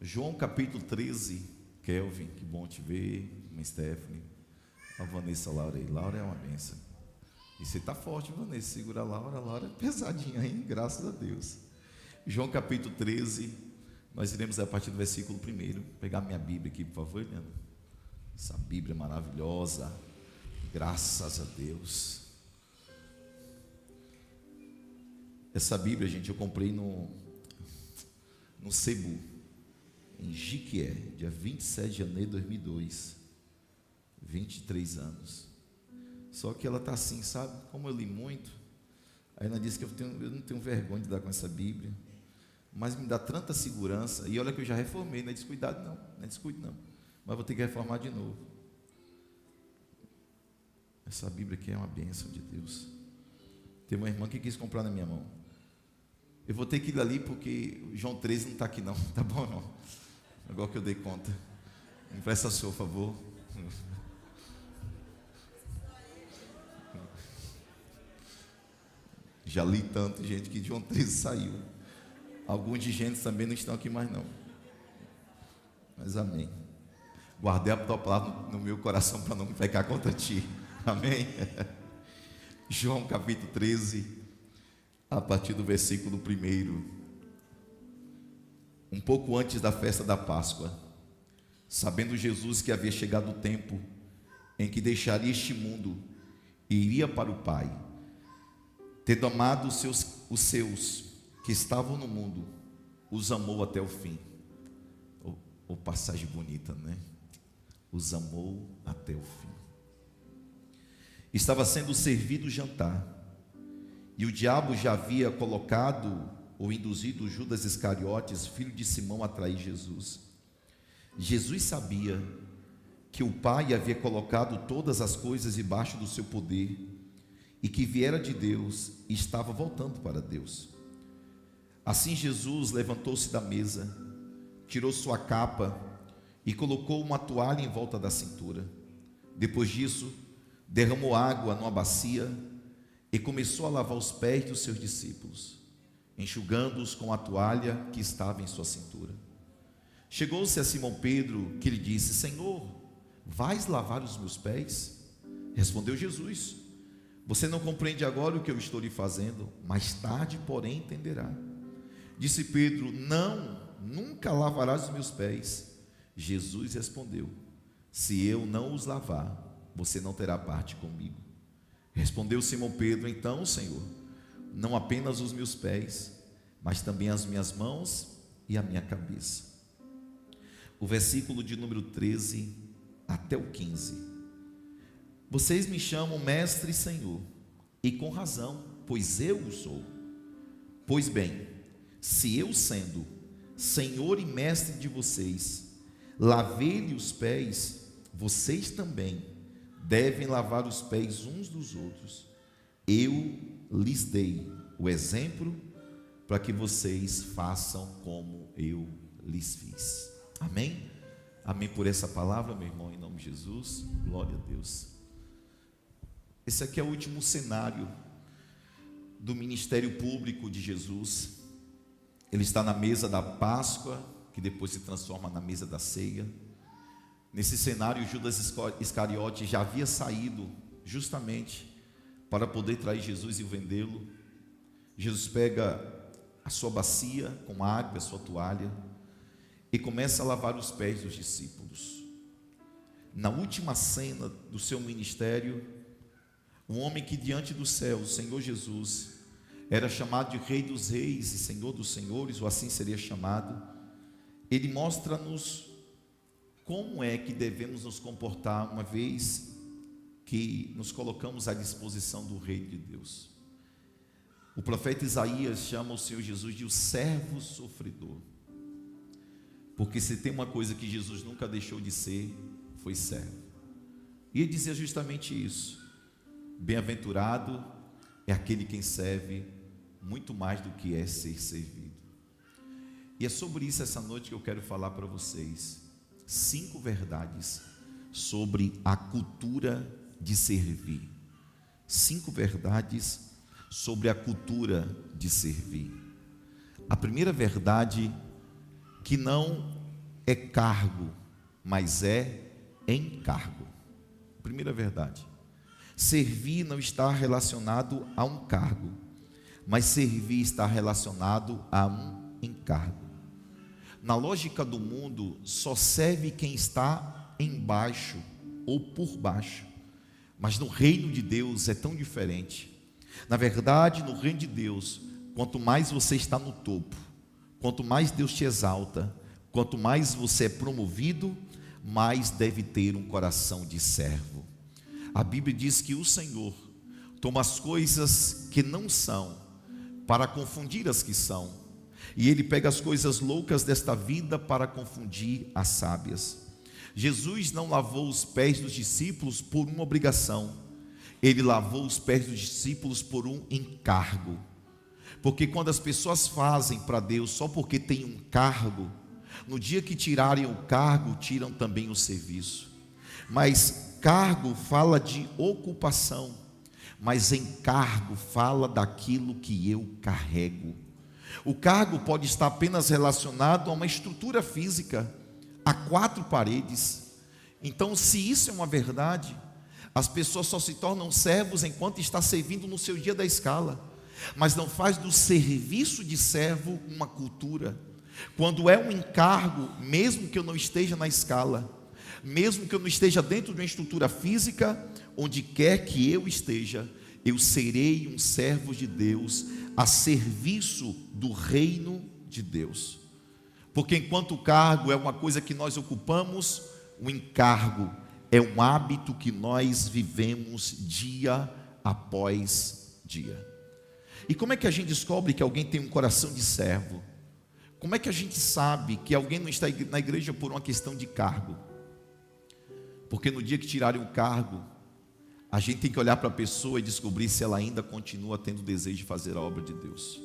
João capítulo 13, Kelvin, que bom te ver, irmã Stephanie, a Vanessa, Laura aí. Laura é uma benção. E você está forte, Vanessa, segura a Laura é pesadinha, hein? Graças a Deus. João capítulo 13, nós iremos a partir do versículo 1, pegar minha Bíblia aqui, por favor, Eliana. Essa Bíblia maravilhosa, graças a Deus. Essa Bíblia, gente, eu comprei no Cebu, em Jiquié, dia 27 de janeiro de 2002, 23 anos. Só que ela está assim, sabe? Como eu li muito, aí ela disse que eu não tenho vergonha de dar com essa Bíblia, mas me dá tanta segurança. E olha que eu já reformei, não é descuidado não, não é descuido não, mas vou ter que reformar de novo. Essa Bíblia aqui é uma bênção de Deus. Tem uma irmã que quis comprar na minha mão. Eu vou ter que ir ali porque o João 13 não está aqui não, tá bom, irmão? Agora que eu dei conta. Me presta o seu favor. Já li tanto, gente, que João 13 saiu. Alguns de gente também não estão aqui mais não. Mas amém. Guardei a tua palavra no meu coração para não me pecar contra ti. Amém. João capítulo 13, a partir do versículo 1. Um pouco antes da festa da Páscoa, sabendo Jesus que havia chegado o tempo em que deixaria este mundo e iria para o Pai, tendo amado os seus que estavam no mundo, os amou até o fim. Oh, passagem bonita, né? Os amou até o fim. Estava sendo servido o jantar, e o diabo já havia colocado ou induzido Judas Iscariotes, filho de Simão, a trair Jesus. Jesus sabia que o Pai havia colocado todas as coisas debaixo do seu poder e que viera de Deus e estava voltando para Deus. Assim Jesus levantou-se da mesa, tirou sua capa e colocou uma toalha em volta da cintura. Depois disso, derramou água numa bacia e começou a lavar os pés dos seus discípulos, enxugando-os com a toalha que estava em sua cintura. Chegou-se a Simão Pedro, que lhe disse: Senhor, vais lavar os meus pés? Respondeu Jesus: Você não compreende agora o que eu estou lhe fazendo, mais tarde, porém, entenderá. Disse Pedro: Não, nunca lavarás os meus pés. Jesus respondeu: Se eu não os lavar, você não terá parte comigo. Respondeu Simão Pedro: Então, Senhor, não apenas os meus pés, mas também as minhas mãos e a minha cabeça. O versículo de número 13 até o 15. Vocês me chamam mestre e senhor, e com razão, pois eu o sou. Pois bem, se eu, sendo senhor e mestre de vocês, lavei-lhe os pés, vocês também devem lavar os pés uns dos outros. Eu lhes dei o exemplo para que vocês façam como eu lhes fiz. Amém? Amém por essa palavra, meu irmão, em nome de Jesus. Glória a Deus. Esse aqui é o último cenário do ministério público de Jesus. Ele está na mesa da Páscoa, que depois se transforma na mesa da ceia. Nesse cenário, Judas Iscariote já havia saído justamente para poder trair Jesus e vendê-lo. Jesus pega a sua bacia com água, a sua toalha, e começa a lavar os pés dos discípulos. Na última cena do seu ministério, um homem que diante do céu, o Senhor Jesus, era chamado de Rei dos Reis e Senhor dos Senhores, ou assim seria chamado, ele mostra-nos como é que devemos nos comportar uma vez que nos colocamos à disposição do Rei de Deus. O profeta Isaías chama o Senhor Jesus de o servo sofredor, porque se tem uma coisa que Jesus nunca deixou de ser, foi servo. E ele dizia justamente isso: bem-aventurado é aquele quem serve muito mais do que é ser servido. E é sobre isso essa noite que eu quero falar para vocês 5 verdades sobre a cultura de servir. 5 verdades sobre a cultura de servir. A primeira verdade, que não é cargo, mas é encargo. Primeira verdade. Servir não está relacionado a um cargo, mas servir está relacionado a um encargo. Na lógica do mundo, só serve quem está embaixo ou por baixo. Mas no reino de Deus é tão diferente. Na verdade, no reino de Deus, quanto mais você está no topo, quanto mais Deus te exalta, quanto mais você é promovido, mais deve ter um coração de servo. A Bíblia diz que o Senhor toma as coisas que não são para confundir as que são, e Ele pega as coisas loucas desta vida para confundir as sábias. Jesus não lavou os pés dos discípulos por uma obrigação, Ele lavou os pés dos discípulos por um encargo. Porque quando as pessoas fazem para Deus só porque tem um cargo, no dia que tirarem o cargo, tiram também o serviço. Mas cargo fala de ocupação, mas encargo fala daquilo que eu carrego. O cargo pode estar apenas relacionado a uma estrutura física, a 4 paredes. Então, se isso é uma verdade, as pessoas só se tornam servos enquanto está servindo no seu dia da escala, mas não faz do serviço de servo uma cultura. Quando é um encargo, mesmo que eu não esteja na escala, mesmo que eu não esteja dentro de uma estrutura física, onde quer que eu esteja, eu serei um servo de Deus, a serviço do reino de Deus. Porque enquanto o cargo é uma coisa que nós ocupamos, o encargo é um hábito que nós vivemos dia após dia. E como é que a gente descobre que alguém tem um coração de servo? Como é que a gente sabe que alguém não está na igreja por uma questão de cargo? Porque no dia que tirarem o cargo, a gente tem que olhar para a pessoa e descobrir se ela ainda continua tendo desejo de fazer a obra de Deus.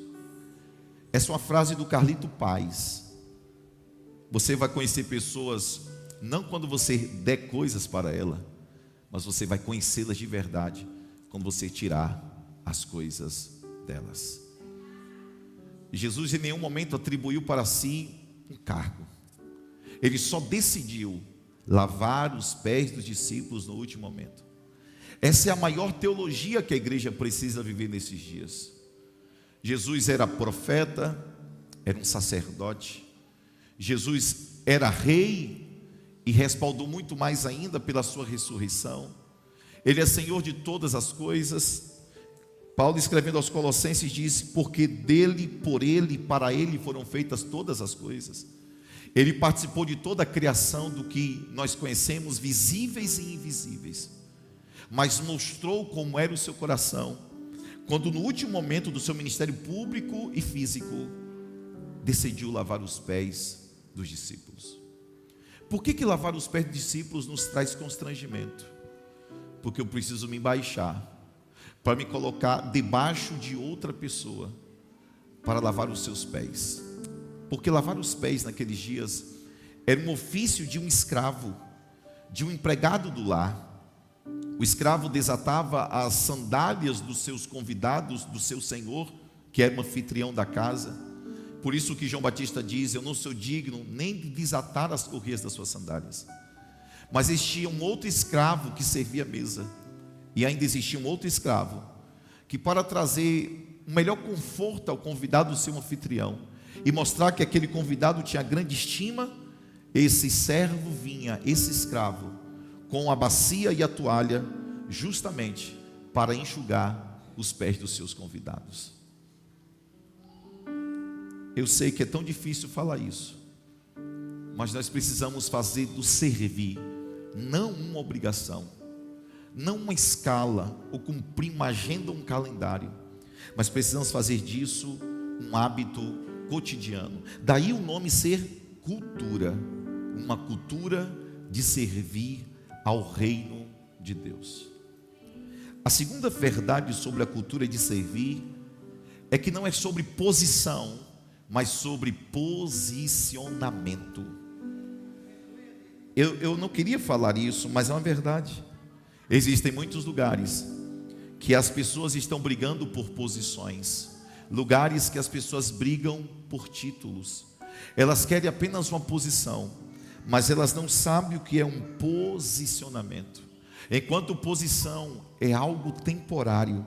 Essa é uma frase do Carlito Paz. Você vai conhecer pessoas, não quando você der coisas para ela, mas você vai conhecê-las de verdade, quando você tirar as coisas delas. Jesus em nenhum momento atribuiu para si um cargo. Ele só decidiu lavar os pés dos discípulos no último momento. Essa é a maior teologia que a igreja precisa viver nesses dias. Jesus era profeta, era um sacerdote. Jesus era rei e respaldou muito mais ainda pela sua ressurreição. Ele é Senhor de todas as coisas. Paulo, escrevendo aos Colossenses, diz: porque dele, por ele e para ele foram feitas todas as coisas. Ele participou de toda a criação do que nós conhecemos, visíveis e invisíveis, mas mostrou como era o seu coração, quando no último momento do seu ministério público e físico, decidiu lavar os pés dos discípulos. Por que lavar os pés dos discípulos nos traz constrangimento? Porque eu preciso me baixar, para me colocar debaixo de outra pessoa, para lavar os seus pés. Porque lavar os pés naqueles dias era um ofício de um escravo, de um empregado do lar. O escravo desatava as sandálias dos seus convidados, do seu senhor, que era o anfitrião da casa. Por isso que João Batista diz: eu não sou digno nem de desatar as correias das suas sandálias. Mas existia um outro escravo que servia a mesa, e ainda existia um outro escravo que, para trazer um melhor conforto ao convidado do seu anfitrião e mostrar que aquele convidado tinha grande estima, esse servo vinha, esse escravo, com a bacia e a toalha, justamente para enxugar os pés dos seus convidados. Eu sei que é tão difícil falar isso, mas nós precisamos fazer do servir não uma obrigação, não uma escala, ou cumprir uma agenda ou um calendário, mas precisamos fazer disso um hábito cotidiano. Daí o nome ser cultura, uma cultura de servir ao reino de Deus. A segunda verdade sobre a cultura de servir é que não é sobre posição, mas sobre posicionamento. Eu não queria falar isso, mas é uma verdade. Existem muitos lugares que as pessoas estão brigando por posições, lugares que as pessoas brigam por títulos. Elas querem apenas uma posição, mas elas não sabem o que é um posicionamento. Enquanto posição é algo temporário,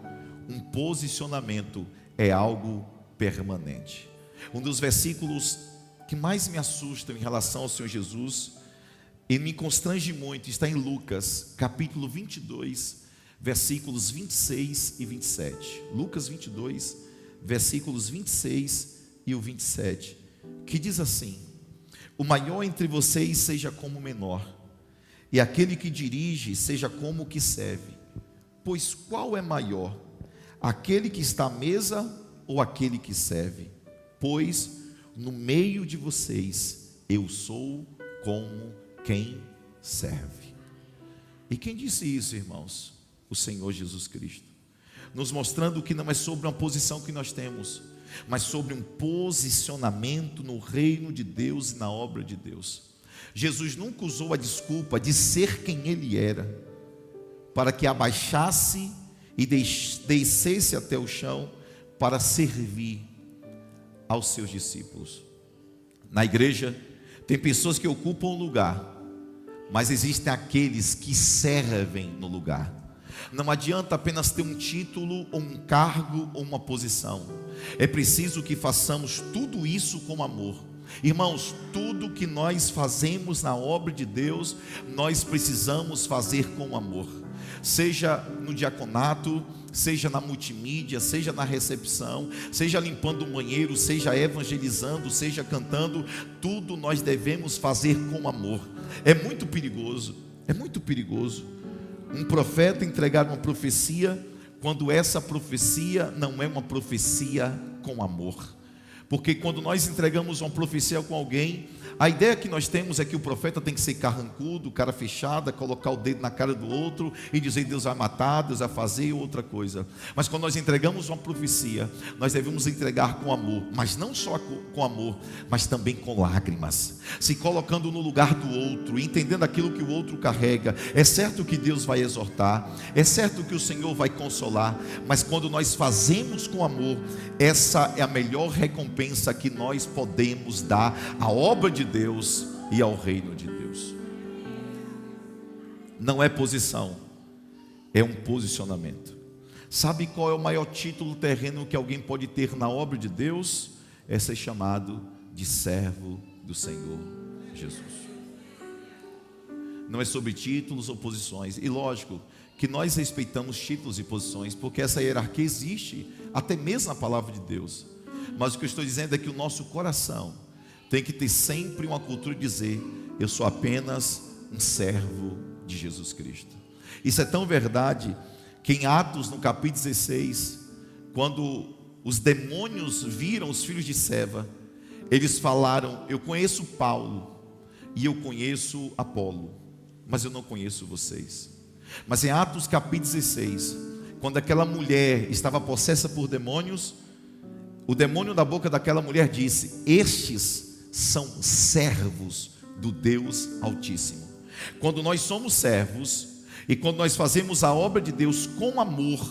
um posicionamento é algo permanente. Um dos versículos que mais me assustam em relação ao Senhor Jesus, e me constrange muito, está em Lucas, capítulo 22, versículos 26 e 27. Lucas 22, versículos 26 e o 27, que diz assim: o maior entre vocês seja como o menor, e aquele que dirige seja como o que serve. Pois qual é maior, aquele que está à mesa ou aquele que serve? Pois no meio de vocês eu sou como quem serve. E quem disse isso, irmãos? O Senhor Jesus Cristo, nos mostrando que não é sobre uma posição que nós temos, mas sobre um posicionamento no reino de Deus e na obra de Deus. Jesus nunca usou a desculpa de ser quem Ele era, para que abaixasse e descesse até o chão para servir aos seus discípulos. Na igreja tem pessoas que ocupam o lugar, mas existem aqueles que servem no lugar. Não adianta apenas ter um título, ou um cargo, ou uma posição. É preciso que façamos tudo isso com amor. Irmãos, tudo que nós fazemos na obra de Deus, nós precisamos fazer com amor. Seja no diaconato, seja na multimídia, seja na recepção, seja limpando o banheiro, seja evangelizando, seja cantando, tudo nós devemos fazer com amor. É muito perigoso um profeta entregar uma profecia, quando essa profecia não é uma profecia com amor. Porque quando nós entregamos uma profecia com alguém, a ideia que nós temos é que o profeta tem que ser carrancudo, cara fechada, colocar o dedo na cara do outro e dizer Deus vai matar, Deus vai fazer outra coisa. Mas quando nós entregamos uma profecia, nós devemos entregar com amor, mas não só com amor, mas também com lágrimas, se colocando no lugar do outro, entendendo aquilo que o outro carrega. É certo que Deus vai exortar, é certo que o Senhor vai consolar, mas quando nós fazemos com amor, essa é a melhor recompensa que nós podemos dar à obra de Deus e ao reino de Deus. Não é posição, é um posicionamento. Sabe qual é o maior título terreno que alguém pode ter na obra de Deus? É ser chamado de servo do Senhor Jesus. Não é sobre títulos ou posições. E lógico que nós respeitamos títulos e posições, porque essa hierarquia existe até mesmo na palavra de Deus. Mas o que eu estou dizendo é que o nosso coração tem que ter sempre uma cultura de dizer: eu sou apenas um servo de Jesus Cristo. Isso é tão verdade que em Atos, no capítulo 16, quando os demônios viram os filhos de Seva, eles falaram: eu conheço Paulo e eu conheço Apolo, mas eu não conheço vocês. Mas em Atos capítulo 16, quando aquela mulher estava possessa por demônios, o demônio da boca daquela mulher disse: estes são servos do Deus Altíssimo. Quando nós somos servos e quando nós fazemos a obra de Deus com amor,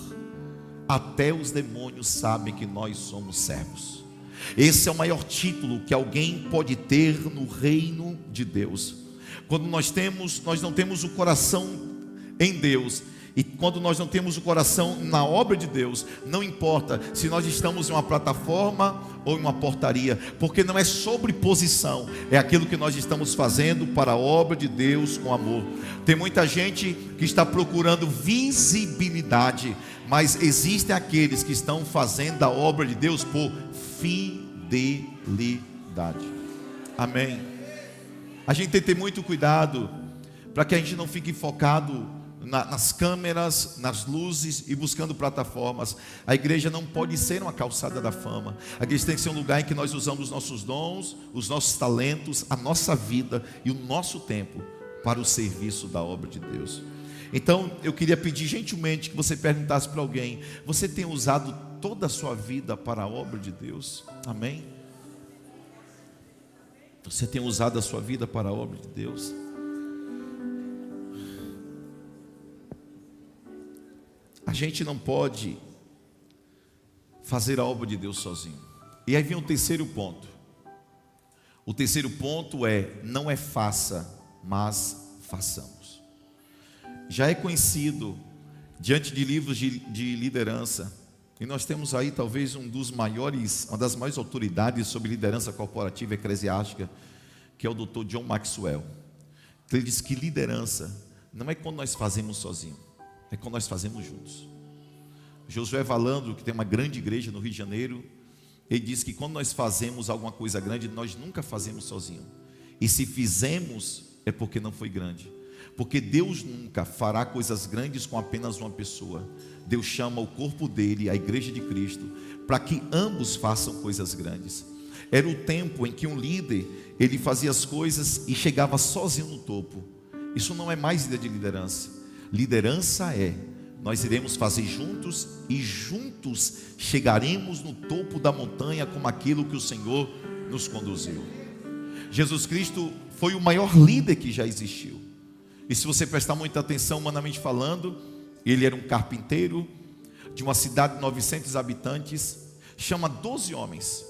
até os demônios sabem que nós somos servos. Esse é o maior título que alguém pode ter no reino de Deus. Quando nós não temos o coração em Deus, e quando nós não temos o coração na obra de Deus, não importa se nós estamos em uma plataforma ou em uma portaria, porque não é sobre posição, é aquilo que nós estamos fazendo para a obra de Deus com amor. Tem muita gente que está procurando visibilidade, mas existem aqueles que estão fazendo a obra de Deus por fidelidade. Amém? A gente tem que ter muito cuidado para que a gente não fique focado nas câmeras, nas luzes e buscando plataformas. A igreja não pode ser uma calçada da fama. A igreja tem que ser um lugar em que nós usamos os nossos dons, os nossos talentos, a nossa vida e o nosso tempo para o serviço da obra de Deus. Então eu queria pedir gentilmente que você perguntasse para alguém: você tem usado toda a sua vida para a obra de Deus? Amém? Você tem usado a sua vida para a obra de Deus? A gente não pode fazer a obra de Deus sozinho. E aí vem o terceiro ponto. O terceiro ponto não é faça, mas façamos. Já é conhecido, diante de livros de liderança, e nós temos aí talvez uma das maiores autoridades sobre liderança corporativa e eclesiástica, que é o Dr. John Maxwell. Ele diz que liderança não é quando nós fazemos sozinhos, é quando nós fazemos juntos. Josué Valandro, que tem uma grande igreja no Rio de Janeiro, ele diz que quando nós fazemos alguma coisa grande, nós nunca fazemos sozinhos. E se fizemos, é porque não foi grande. Porque Deus nunca fará coisas grandes com apenas uma pessoa. Deus chama o corpo dele, a igreja de Cristo, para que ambos façam coisas grandes. Era o tempo em que um líder, ele fazia as coisas e chegava sozinho no topo. Isso não é mais ideia de liderança. Liderança nós iremos fazer juntos e juntos chegaremos no topo da montanha como aquilo que o Senhor nos conduziu. Jesus Cristo foi o maior líder que já existiu. E se você prestar muita atenção, humanamente falando, ele era um carpinteiro de uma cidade de 900 habitantes, chama 12 homens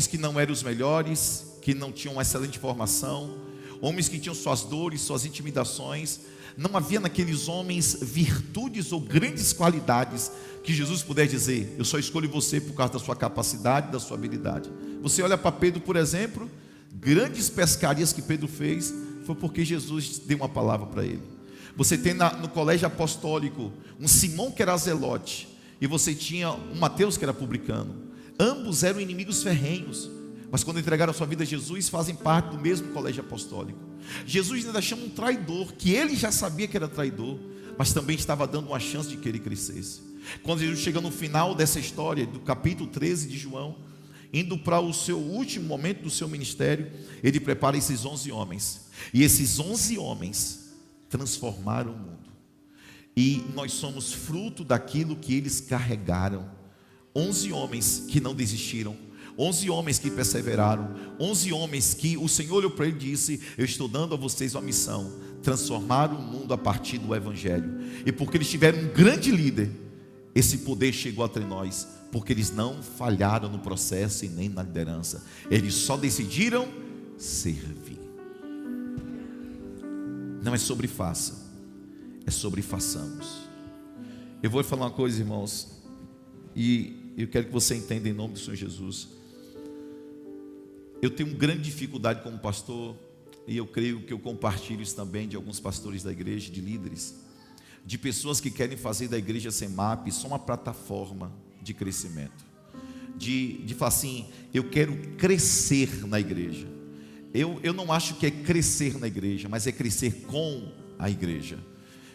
que não eram os melhores, que não tinham uma excelente formação, homens que tinham suas dores, suas intimidações. Não havia naqueles homens virtudes ou grandes qualidades que Jesus pudesse dizer: eu só escolho você por causa da sua capacidade, da sua habilidade. Você olha para Pedro, por exemplo, grandes pescarias que Pedro fez, foi porque Jesus deu uma palavra para ele. Você tem no colégio apostólico um Simão que era zelote, e você tinha um Mateus que era publicano. Ambos eram inimigos ferrenhos, mas quando entregaram a sua vida a Jesus, fazem parte do mesmo colégio apostólico. Jesus ainda chama um traidor, que ele já sabia que era traidor, mas também estava dando uma chance de que ele crescesse. Quando Jesus chega no final dessa história, do capítulo 13 de João, indo para o seu último momento do seu ministério, ele prepara esses 11 homens, e esses 11 homens transformaram o mundo, e nós somos fruto daquilo que eles carregaram. 11 homens que não desistiram, 11 homens que perseveraram, 11 homens que o Senhor olhou para ele e disse: eu estou dando a vocês uma missão, transformar o mundo a partir do Evangelho. E porque eles tiveram um grande líder, esse poder chegou até nós, porque eles não falharam no processo e nem na liderança, eles só decidiram servir. Não é sobre faça, é sobre façamos. Eu vou falar uma coisa, irmãos, e eu quero que você entenda em nome do Senhor Jesus. Eu tenho grande dificuldade como pastor, e eu creio que eu compartilho isso também de alguns pastores da igreja, de líderes, de pessoas que querem fazer da igreja CEMAP só uma plataforma de crescimento, de falar assim: eu quero crescer na igreja. Eu não acho que é crescer na igreja, mas é crescer com a igreja.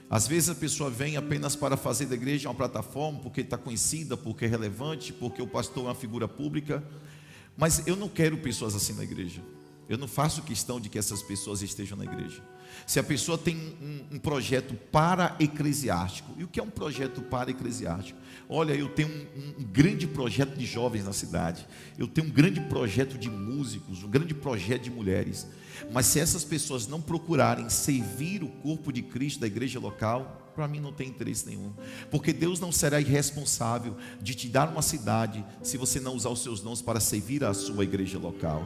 Às vezes a pessoa vem apenas para fazer da igreja uma plataforma, porque está conhecida, porque é relevante, porque o pastor é uma figura pública. Mas eu não quero pessoas assim na igreja. Eu não faço questão de que essas pessoas estejam na igreja. Se a pessoa tem um projeto para-eclesiástico, e o que é um projeto para-eclesiástico? Olha, eu tenho um grande projeto de jovens na cidade, eu tenho um grande projeto de músicos, um grande projeto de mulheres. Mas se essas pessoas não procurarem servir o corpo de Cristo da igreja local, para mim não tem interesse nenhum. Porque Deus não será irresponsável de te dar uma cidade se você não usar os seus dons para servir a sua igreja local.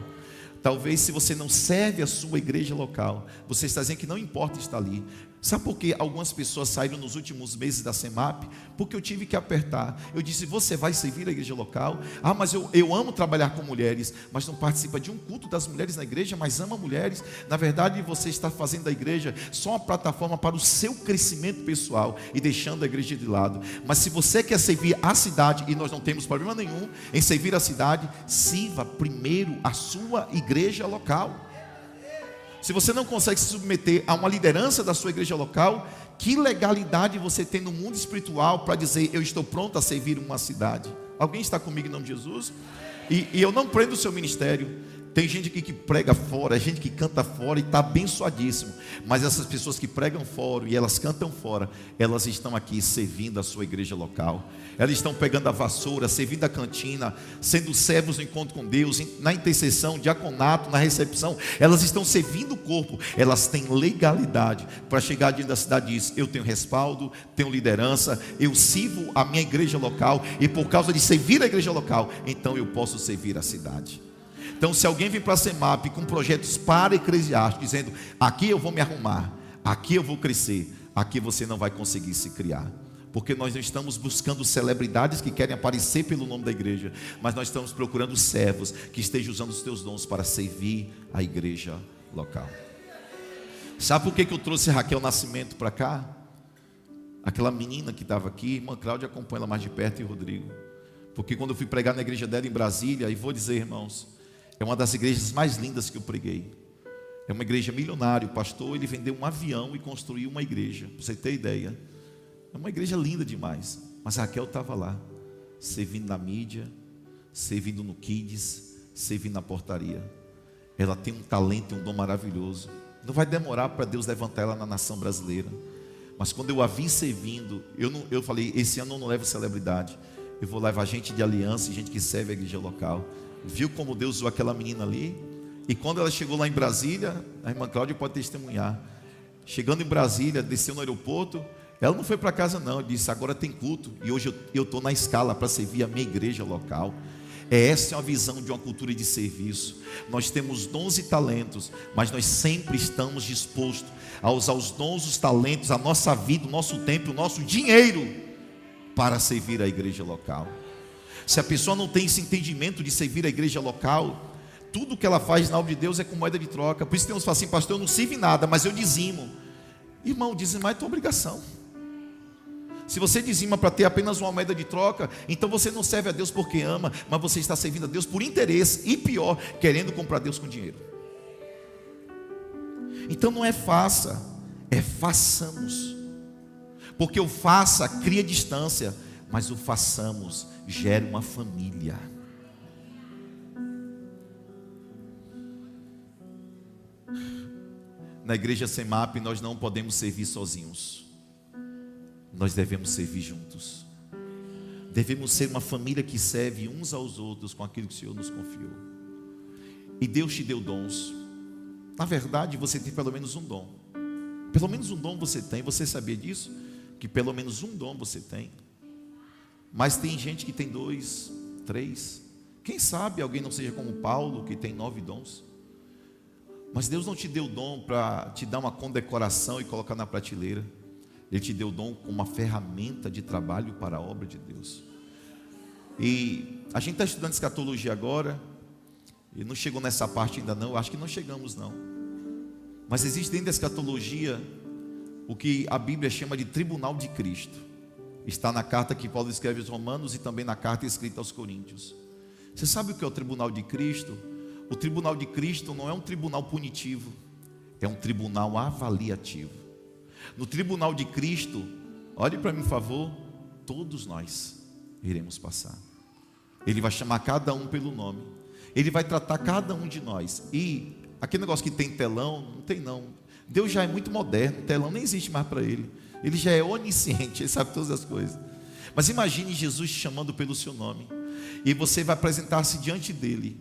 Talvez se você não serve a sua igreja local, você está dizendo que não importa estar ali. Sabe por que algumas pessoas saíram nos últimos meses da CEMAP? Porque eu tive que apertar. Eu disse: você vai servir a igreja local? Ah, mas eu amo trabalhar com mulheres, mas não participa de um culto das mulheres na igreja, mas ama mulheres. Na verdade, você está fazendo da igreja só uma plataforma para o seu crescimento pessoal e deixando a igreja de lado. Mas se você quer servir a cidade, e nós não temos problema nenhum em servir a cidade, sirva primeiro a sua igreja local. Se você não consegue se submeter a uma liderança da sua igreja local, que legalidade você tem no mundo espiritual para dizer: eu estou pronto a servir uma cidade? Alguém está comigo em nome de Jesus? E eu não prendo o seu ministério. Tem gente aqui que prega fora, gente que canta fora e está abençoadíssimo. Mas essas pessoas que pregam fora e elas cantam fora, elas estão aqui servindo a sua igreja local. Elas estão pegando a vassoura, servindo a cantina, sendo servos no encontro com Deus, na intercessão, diaconato, na recepção. Elas estão servindo o corpo. Elas têm legalidade para chegar diante da cidade e dizer: eu tenho respaldo, tenho liderança, eu sirvo a minha igreja local, e por causa de servir a igreja local, então eu posso servir a cidade. Então, se alguém vem para a CEMAP com projetos para eclesiásticos, dizendo: aqui eu vou me arrumar, aqui eu vou crescer, aqui você não vai conseguir se criar. Porque nós não estamos buscando celebridades que querem aparecer pelo nome da igreja, mas nós estamos procurando servos que estejam usando os teus dons para servir a igreja local. Sabe por que eu trouxe Raquel Nascimento para cá? Aquela menina que estava aqui, irmã Cláudia acompanha ela mais de perto, e o Rodrigo. Porque quando eu fui pregar na igreja dela em Brasília, e vou dizer, irmãos, é uma das igrejas mais lindas que eu preguei. É uma igreja milionária. O pastor, ele vendeu um avião e construiu uma igreja, para você ter ideia. É uma igreja linda demais. Mas a Raquel estava lá, servindo na mídia, servindo no Kids, servindo na portaria. Ela tem um talento e um dom maravilhoso. Não vai demorar para Deus levantar ela na nação brasileira. Mas quando eu a vi servindo, eu falei: esse ano eu não levo celebridade, eu vou levar gente de aliança e gente que serve a igreja local. Viu como Deus usou aquela menina ali? E quando ela chegou lá em Brasília, a irmã Cláudia pode testemunhar. Chegando em Brasília, desceu no aeroporto. Ela não foi para casa não, disse: agora tem culto, e hoje eu estou na escala para servir a minha igreja local. Essa é uma visão de uma cultura de serviço. Nós temos dons e talentos, mas nós sempre estamos dispostos a usar os dons, os talentos, a nossa vida, o nosso tempo, o nosso dinheiro para servir a igreja local. Se a pessoa não tem esse entendimento de servir a igreja local, tudo que ela faz na obra de Deus é com moeda de troca. Por isso tem uns que falam assim: pastor, eu não sirvo em nada, mas eu dizimo. Irmão, dizimar é tua obrigação. Se você dizima para ter apenas uma moeda de troca, então você não serve a Deus porque ama, mas você está servindo a Deus por interesse, e pior, querendo comprar Deus com dinheiro. Então não é faça, é façamos. Porque o faça cria distância, mas o façamos gera uma família. Na igreja CEMAP nós não podemos servir sozinhos. Nós devemos servir juntos. Devemos ser uma família que serve uns aos outros com aquilo que o Senhor nos confiou. E Deus te deu dons. Na verdade, você tem pelo menos um dom. Pelo menos um dom você tem. Você sabia disso? Que pelo menos um dom você tem. Mas tem gente que tem 2, 3. Quem sabe alguém não seja como Paulo, que tem 9 dons. Mas Deus não te deu dom para te dar uma condecoração e colocar na prateleira. Ele te deu o dom como uma ferramenta de trabalho para a obra de Deus. E a gente está estudando escatologia agora, e não chegou nessa parte ainda não, acho que não chegamos não. Mas existe dentro da escatologia o que a Bíblia chama de tribunal de Cristo. Está na carta que Paulo escreve aos Romanos e também na carta escrita aos Coríntios. Você sabe o que é o tribunal de Cristo? O tribunal de Cristo não é um tribunal punitivo, é um tribunal avaliativo. No tribunal de Cristo, olhe para mim por favor, todos nós iremos passar. Ele vai chamar cada um pelo nome. Ele vai tratar cada um de nós. E aquele negócio que tem telão, não tem não. Deus já é muito moderno, telão nem existe mais para ele. Ele já é onisciente, ele sabe todas as coisas. Mas imagine Jesus te chamando pelo seu nome. E você vai apresentar-se diante dele.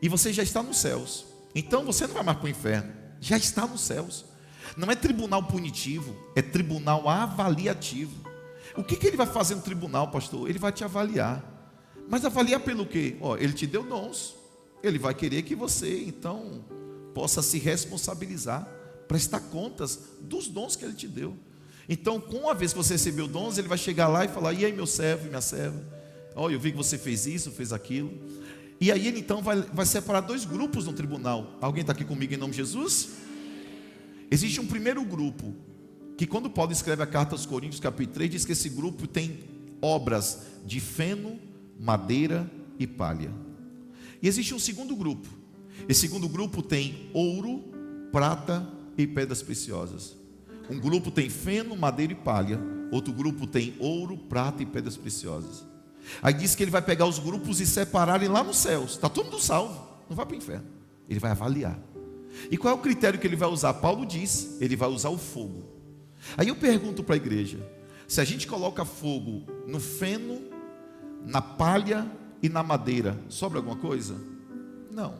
E você já está nos céus. Então você não vai mais para o inferno. Já está nos céus. Não é tribunal punitivo, é tribunal avaliativo. O que ele vai fazer no tribunal, pastor? Ele vai te avaliar. Mas avaliar pelo quê? Ele te deu dons. Ele vai querer que você, então, possa se responsabilizar, prestar contas dos dons que ele te deu. Então, com a vez que você recebeu dons, ele vai chegar lá e falar: e aí, meu servo e minha serva? Eu vi que você fez isso, fez aquilo. E aí ele então vai separar 2 grupos no tribunal. Alguém está aqui comigo em nome de Jesus? Existe um primeiro grupo, que quando Paulo escreve a carta aos Coríntios, capítulo 3, diz que esse grupo tem obras de feno, madeira e palha. E existe um segundo grupo. Esse segundo grupo tem ouro, prata e pedras preciosas. Um grupo tem feno, madeira e palha. Outro grupo tem ouro, prata e pedras preciosas. Aí diz que ele vai pegar os grupos e separarem lá nos céus. Está todo mundo salvo, não vai para o inferno. Ele vai avaliar. E qual é o critério que ele vai usar? Paulo diz, ele vai usar o fogo. Aí eu pergunto para a igreja: se a gente coloca fogo no feno, na palha e na madeira, sobra alguma coisa? Não.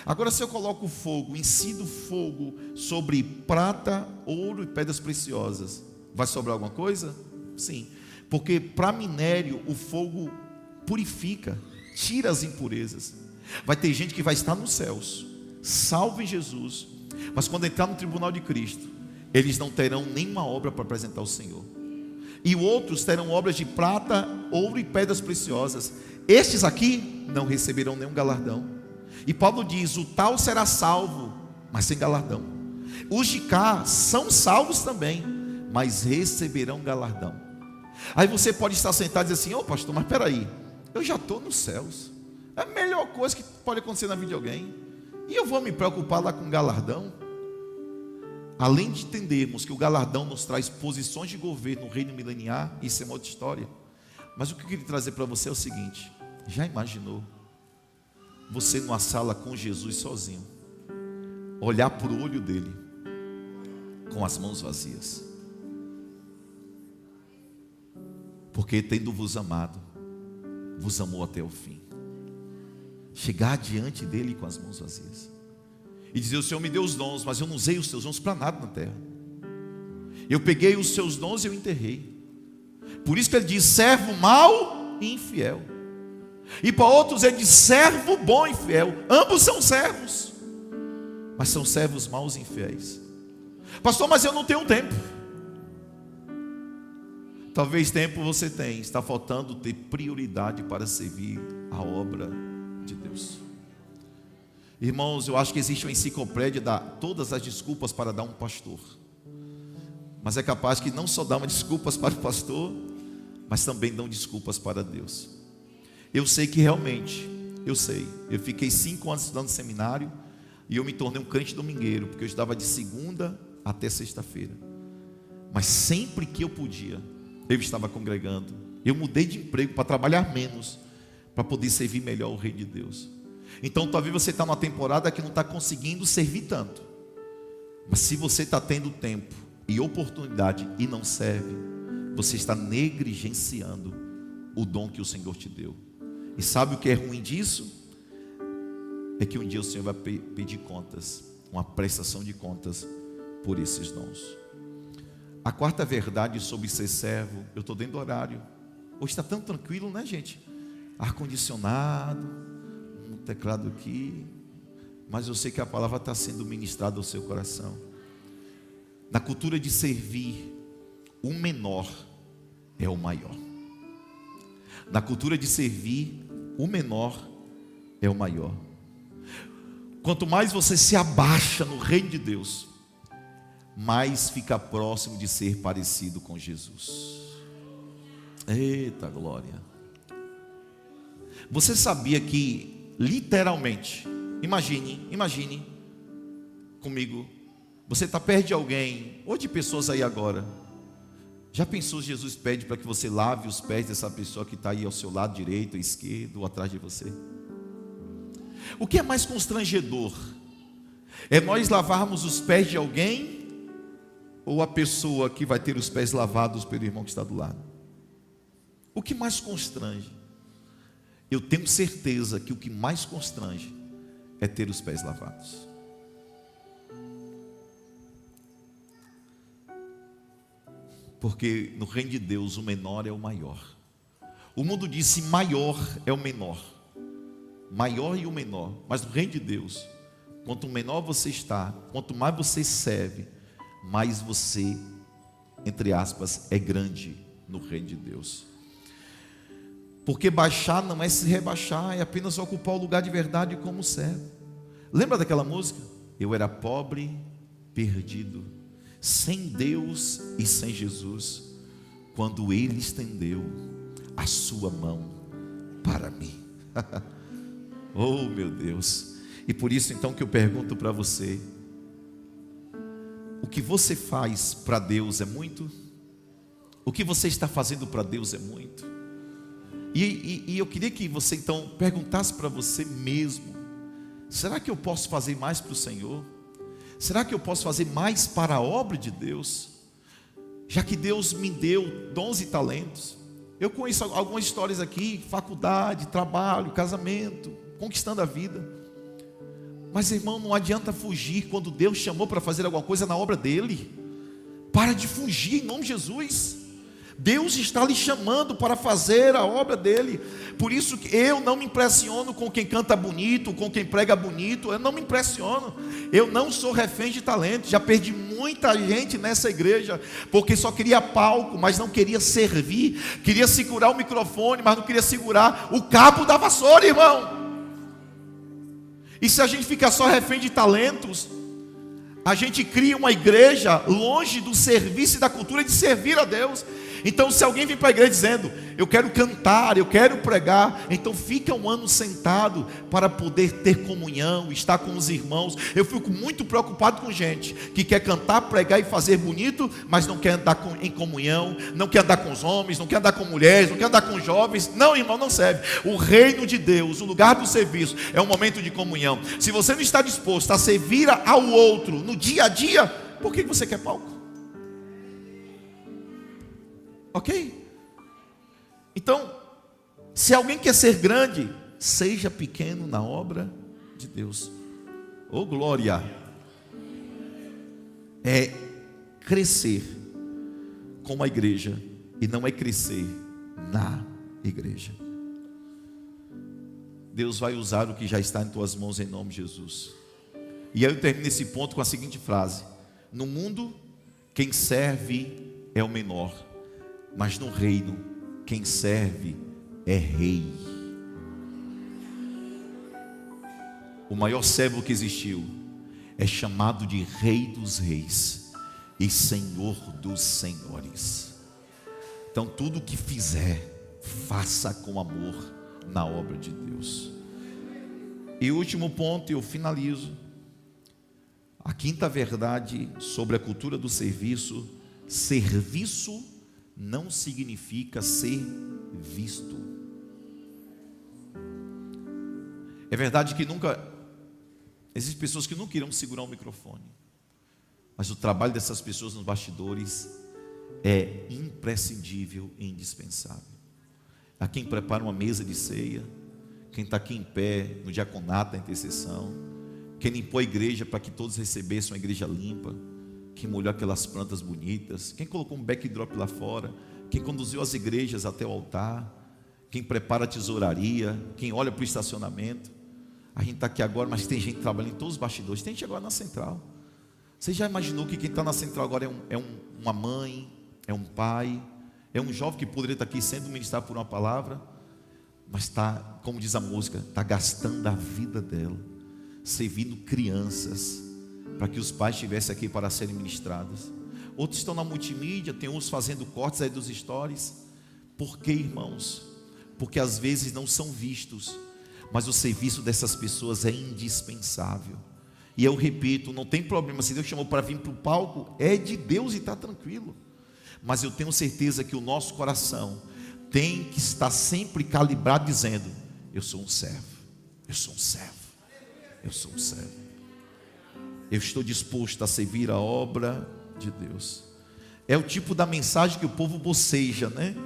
Agora, se eu coloco fogo, incido fogo sobre prata, ouro e pedras preciosas, vai sobrar alguma coisa? Sim. Porque para minério o fogo purifica, tira as impurezas. Vai ter gente que vai estar nos céus, salvo em Jesus, mas quando entrar no tribunal de Cristo, eles não terão nenhuma obra para apresentar ao Senhor. E outros terão obras de prata, ouro e pedras preciosas. Estes aqui não receberão nenhum galardão. E Paulo diz: o tal será salvo, mas sem galardão. Os de cá são salvos também, mas receberão galardão. Aí você pode estar sentado e dizer assim: ô pastor, mas peraí, eu já estou nos céus. É a melhor coisa que pode acontecer na vida de alguém, e eu vou me preocupar lá com galardão? Além de entendermos que o galardão nos traz posições de governo no reino mileniar, isso é uma outra história. Mas o que eu queria trazer para você é o seguinte: já imaginou você numa sala com Jesus sozinho, olhar para o olho dele com as mãos vazias? Porque tendo vos amado, vos amou até o fim. Chegar diante dele com as mãos vazias e dizer: o Senhor me deu os dons, mas eu não usei os teus dons para nada na terra. Eu peguei os seus dons e eu enterrei. Por isso que ele diz: servo mau e infiel. E para outros ele diz: servo bom e fiel. Ambos são servos, mas são servos maus e infiéis. Pastor, mas eu não tenho tempo. Talvez tempo você tem, está faltando ter prioridade para servir a obra de Deus. Irmãos, eu acho que existe uma enciclopédia de todas as desculpas para dar um pastor, mas é capaz que não só dá uma desculpas para o pastor, mas também dão desculpas para Deus. Eu sei que realmente, eu fiquei 5 anos estudando seminário, e eu me tornei um crente domingueiro, porque eu estudava de segunda até sexta-feira, mas sempre que eu podia, eu estava congregando. Eu mudei de emprego para trabalhar menos, para poder servir melhor o reino de Deus. Então talvez você está numa temporada que não está conseguindo servir tanto, mas se você está tendo tempo e oportunidade e não serve, você está negligenciando o dom que o Senhor te deu. E sabe o que é ruim disso? É que um dia o Senhor vai pedir contas, uma prestação de contas por esses dons. A quarta verdade sobre ser servo, eu estou dentro do horário. Hoje está tão tranquilo, né, gente? Ar-condicionado, um teclado aqui, mas eu sei que a palavra está sendo ministrada ao seu coração. Na cultura de servir, o menor é o maior. Na cultura de servir, o menor é o maior. Quanto mais você se abaixa no reino de Deus, mais fica próximo de ser parecido com Jesus. Eita glória! Você sabia que, literalmente, imagine comigo, você está perto de alguém, ou de pessoas aí agora. Já pensou, Jesus pede para que você lave os pés dessa pessoa que está aí ao seu lado direito, esquerdo, ou atrás de você? O que é mais constrangedor? É nós lavarmos os pés de alguém, ou a pessoa que vai ter os pés lavados pelo irmão que está do lado? O que mais constrange? Eu tenho certeza que o que mais constrange é ter os pés lavados. Porque no reino de Deus o menor é o maior. O mundo disse maior é o menor, maior e o menor. Mas no reino de Deus, quanto menor você está, quanto mais você serve, mais você, entre aspas, é grande no reino de Deus. Porque baixar não é se rebaixar, é apenas ocupar o lugar de verdade como servo. Lembra daquela música? Eu era pobre, perdido, sem Deus e sem Jesus, quando Ele estendeu a sua mão para mim. Oh meu Deus! E por isso então que eu pergunto para você: o que você faz para Deus é muito? O que você está fazendo para Deus é muito? E eu queria que você então perguntasse para você mesmo: será que eu posso fazer mais para o Senhor? Será que eu posso fazer mais para a obra de Deus? Já que Deus me deu dons e talentos. Eu conheço algumas histórias aqui: faculdade, trabalho, casamento, conquistando a vida. Mas irmão, não adianta fugir quando Deus chamou para fazer alguma coisa na obra dele. Para de fugir em nome de Jesus. Deus está lhe chamando para fazer a obra dele. Por isso que eu não me impressiono com quem canta bonito, com quem prega bonito. Eu não me impressiono. Eu não sou refém de talento. Já perdi muita gente nessa igreja porque só queria palco, mas não queria servir. Queria segurar o microfone, mas não queria segurar o cabo da vassoura, irmão. E se a gente fica só refém de talentos, a gente cria uma igreja longe do serviço e da cultura de servir a Deus. Então, se alguém vem para a igreja dizendo: eu quero cantar, eu quero pregar, então fica um ano sentado para poder ter comunhão, estar com os irmãos. Eu fico muito preocupado com gente que quer cantar, pregar e fazer bonito, mas não quer andar em comunhão, não quer andar com os homens, não quer andar com mulheres, não quer andar com jovens. Não, irmão, não serve. O reino de Deus, o lugar do serviço, é um momento de comunhão. Se você não está disposto a servir ao outro no dia a dia, por que você quer palco? Ok? Então, se alguém quer ser grande, seja pequeno na obra de Deus. Oh, glória! É crescer como a igreja e não é crescer na igreja. Deus vai usar o que já está em tuas mãos em nome de Jesus. E aí eu termino esse ponto com a seguinte frase: no mundo, quem serve é o menor, mas no reino, quem serve é rei. O maior servo que existiu é chamado de Rei dos Reis e Senhor dos Senhores. Então tudo o que fizer, faça com amor na obra de Deus. E o último ponto, eu finalizo. A quinta verdade sobre a cultura do serviço: serviço não significa ser visto. É verdade que existem pessoas que nunca irão segurar um microfone, mas o trabalho dessas pessoas nos bastidores é imprescindível e indispensável. A quem prepara uma mesa de ceia, quem está aqui em pé no diaconato da intercessão, quem limpou a igreja para que todos recebessem uma igreja limpa, quem molhou aquelas plantas bonitas, quem colocou um backdrop lá fora, quem conduziu as igrejas até o altar, quem prepara a tesouraria, quem olha para o estacionamento. A gente está aqui agora, mas tem gente trabalhando em todos os bastidores. Tem gente agora na central. Você já imaginou que quem está na central agora é uma mãe, é um pai, é um jovem que poderia estar aqui sendo ministrado por uma palavra, mas está, como diz a música, está gastando a vida dela, servindo crianças, para que os pais estivessem aqui para serem ministrados. Outros estão na multimídia, tem uns fazendo cortes aí dos stories. Por quê, irmãos? Porque às vezes não são vistos, mas o serviço dessas pessoas é indispensável. E eu repito, não tem problema, se Deus chamou para vir para o palco, é de Deus e está tranquilo. Mas eu tenho certeza que o nosso coração tem que estar sempre calibrado, dizendo: eu sou um servo, eu sou um servo, eu sou um servo. Eu estou disposto a servir a obra de Deus. É o tipo da mensagem que o povo boceja, né?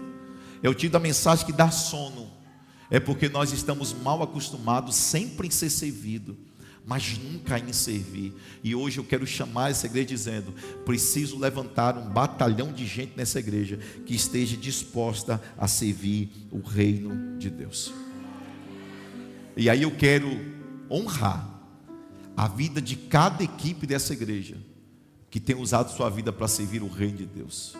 É o tipo da mensagem que dá sono. É porque nós estamos mal acostumados sempre em ser servido, mas nunca em servir. E hoje eu quero chamar essa igreja dizendo: preciso levantar um batalhão de gente nessa igreja que esteja disposta a servir o reino de Deus. E aí eu quero honrar a vida de cada equipe dessa igreja que tem usado sua vida para servir o reino de Deus.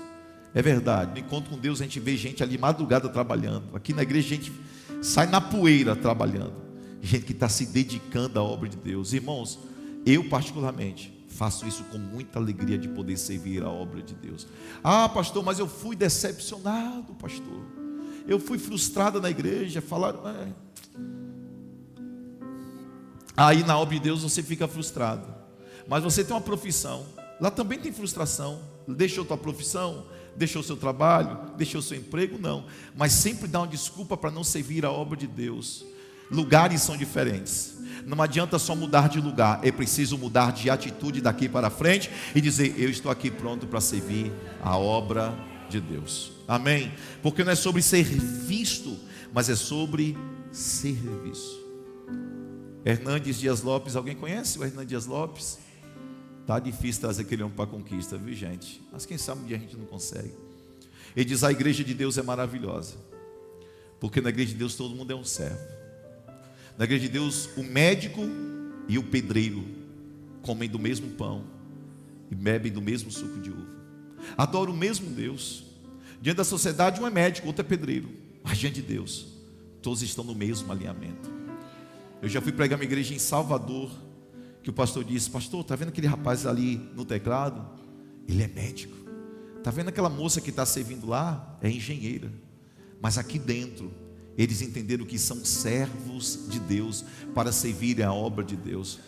É verdade, no encontro com Deus a gente vê gente ali madrugada trabalhando. Aqui na igreja a gente sai na poeira trabalhando. Gente que está se dedicando à obra de Deus. Irmãos, eu particularmente faço isso com muita alegria de poder servir a obra de Deus. Ah, pastor, mas eu fui decepcionado, pastor. Eu fui frustrado na igreja. Falaram, aí na obra de Deus você fica frustrado. Mas você tem uma profissão, lá também tem frustração. Deixou tua profissão, deixou seu trabalho, deixou seu emprego, não. Mas sempre dá uma desculpa para não servir a obra de Deus. Lugares são diferentes. Não adianta só mudar de lugar, é preciso mudar de atitude daqui para frente e dizer: eu estou aqui pronto para servir a obra de Deus. Amém? Porque não é sobre ser visto, mas é sobre serviço. Hernandes Dias Lopes, alguém conhece o Hernandes Dias Lopes? Tá difícil trazer aquele homem para a conquista, viu, gente? Mas quem sabe um dia a gente não consegue. Ele diz: a igreja de Deus é maravilhosa, porque na igreja de Deus todo mundo é um servo. Na igreja de Deus o médico e o pedreiro comem do mesmo pão e bebem do mesmo suco de uva, adoram o mesmo Deus. Diante da sociedade um é médico, outro é pedreiro, mas diante de Deus todos estão no mesmo alinhamento. Eu já fui pregar uma igreja em Salvador, que o pastor disse: pastor, está vendo aquele rapaz ali no teclado? Ele é médico. Está vendo aquela moça que está servindo lá? É engenheira. Mas aqui dentro eles entenderam que são servos de Deus para servirem a obra de Deus.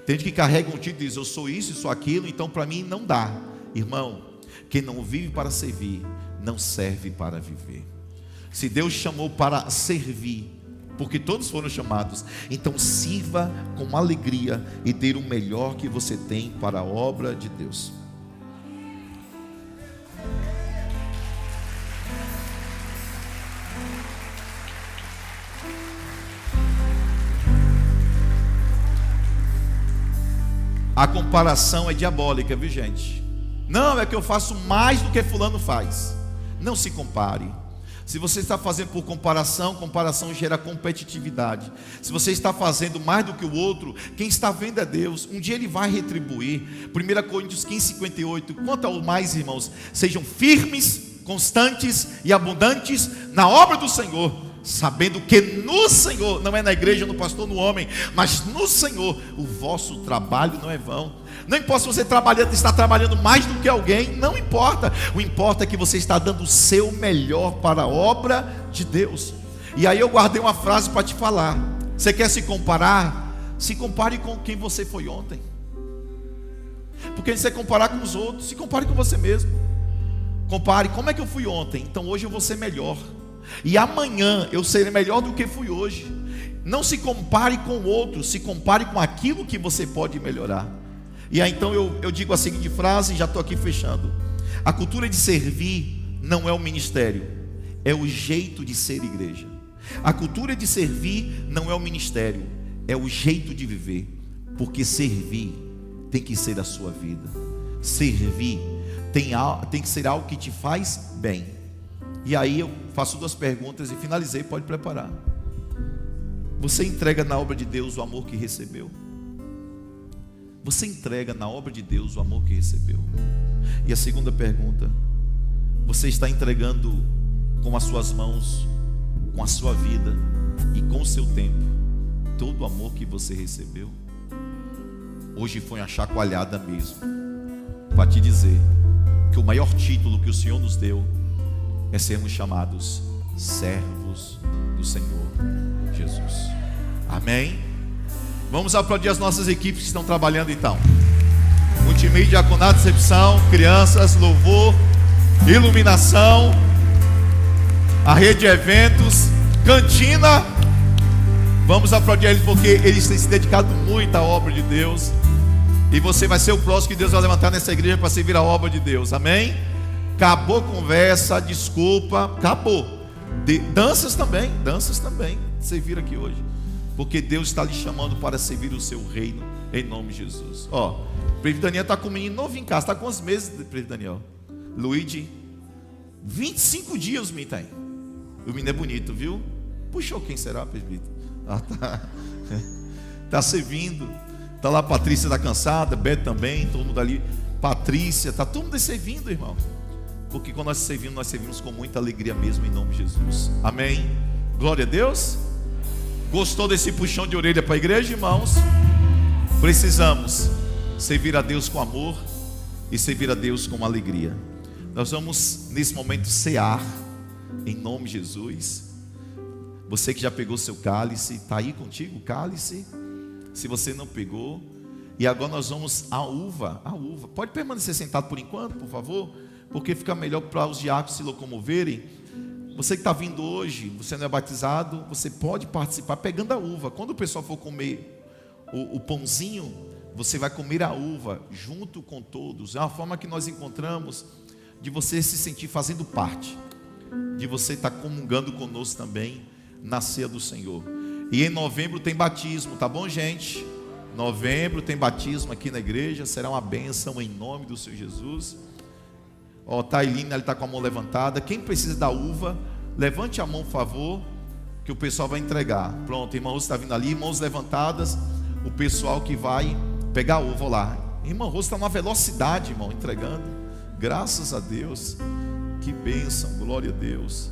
Tem gente que carrega um título e diz: eu sou isso, eu sou aquilo, então para mim não dá. Irmão, quem não vive para servir, não serve para viver. Se Deus chamou para servir, porque todos foram chamados, então sirva com alegria e dê o melhor que você tem para a obra de Deus. A comparação é diabólica, viu, gente? Não é que eu faço mais do que fulano faz. Não se compare. Se você está fazendo por comparação, comparação gera competitividade. Se você está fazendo mais do que o outro, quem está vendo é Deus. Um dia Ele vai retribuir. 1 Coríntios 15:58. Quanto ao mais, irmãos, sejam firmes, constantes e abundantes na obra do Senhor, sabendo que no Senhor, não é na igreja, no pastor, no homem, mas no Senhor, o vosso trabalho não é vão. Não importa se você está trabalhando mais do que alguém, não importa. O importa é que você está dando o seu melhor para a obra de Deus. E aí eu guardei uma frase para te falar. Você quer se comparar? Se compare com quem você foi ontem. Porque se você comparar com os outros, se compare com você mesmo. Compare, como é que eu fui ontem? Então hoje eu vou ser melhor. E amanhã eu serei melhor do que fui hoje. Não se compare com o outro, se compare com aquilo que você pode melhorar. E aí então eu digo a seguinte frase, e já estou aqui fechando. A cultura de servir não é o ministério, é o jeito de ser igreja. A cultura de servir não é o ministério, é o jeito de viver. Porque servir tem que ser a sua vida. Servir tem que ser algo que te faz bem. E aí eu faço 2 perguntas e finalizei, pode preparar. Você entrega na obra de Deus o amor que recebeu? Você entrega na obra de Deus o amor que recebeu? E a segunda pergunta: você está entregando com as suas mãos, com a sua vida e com o seu tempo, todo o amor que você recebeu? Hoje foi uma chacoalhada mesmo, para te dizer que o maior título que o Senhor nos deu é sermos chamados servos do Senhor Jesus. Amém? Vamos aplaudir as nossas equipes que estão trabalhando então. Multimídia, diaconato, recepção, crianças, louvor, iluminação, a rede de eventos, cantina. Vamos aplaudir eles porque eles têm se dedicado muito à obra de Deus. E você vai ser o próximo que Deus vai levantar nessa igreja para servir a obra de Deus. Amém? Acabou a conversa, desculpa, acabou. Danças também, servir aqui hoje. Porque Deus está lhe chamando para servir o seu reino, em nome de Jesus. Ó, o presbítero Daniel está com um menino novo em casa. Está com quantos meses, presbítero Daniel? Luigi, 25 dias o menino tem. O menino é bonito, viu? Puxou, quem será, presbítero? Ah, tá. Está servindo. Está lá a Patrícia, está cansada, Beto também, todo mundo ali. Patrícia, está todo mundo servindo, irmão. Porque quando nós servimos com muita alegria mesmo, em nome de Jesus. Amém? Glória a Deus. Gostou desse puxão de orelha para a igreja, irmãos? Precisamos servir a Deus com amor e servir a Deus com alegria. Nós vamos nesse momento cear, em nome de Jesus. Você que já pegou seu cálice, está aí contigo o cálice? Se você não pegou, e agora nós vamos à uva. Pode permanecer sentado por enquanto, por favor, porque fica melhor para os diáconos se locomoverem. Você que está vindo hoje, você não é batizado, você pode participar pegando a uva. Quando o pessoal for comer o pãozinho, você vai comer a uva junto com todos. É uma forma que nós encontramos de você se sentir fazendo parte, de você estar comungando conosco também na ceia do Senhor. E em novembro tem batismo, tá bom, gente? Novembro tem batismo aqui na igreja, será uma bênção em nome do Senhor Jesus. Ó, Tailina, ele está com a mão levantada. Quem precisa da uva, levante a mão, por favor, que o pessoal vai entregar. Pronto, irmã Rose está vindo ali, mãos levantadas. O pessoal que vai pegar a uva lá. Irmã Rose está numa velocidade, irmão, entregando. Graças a Deus. Que bênção, glória a Deus.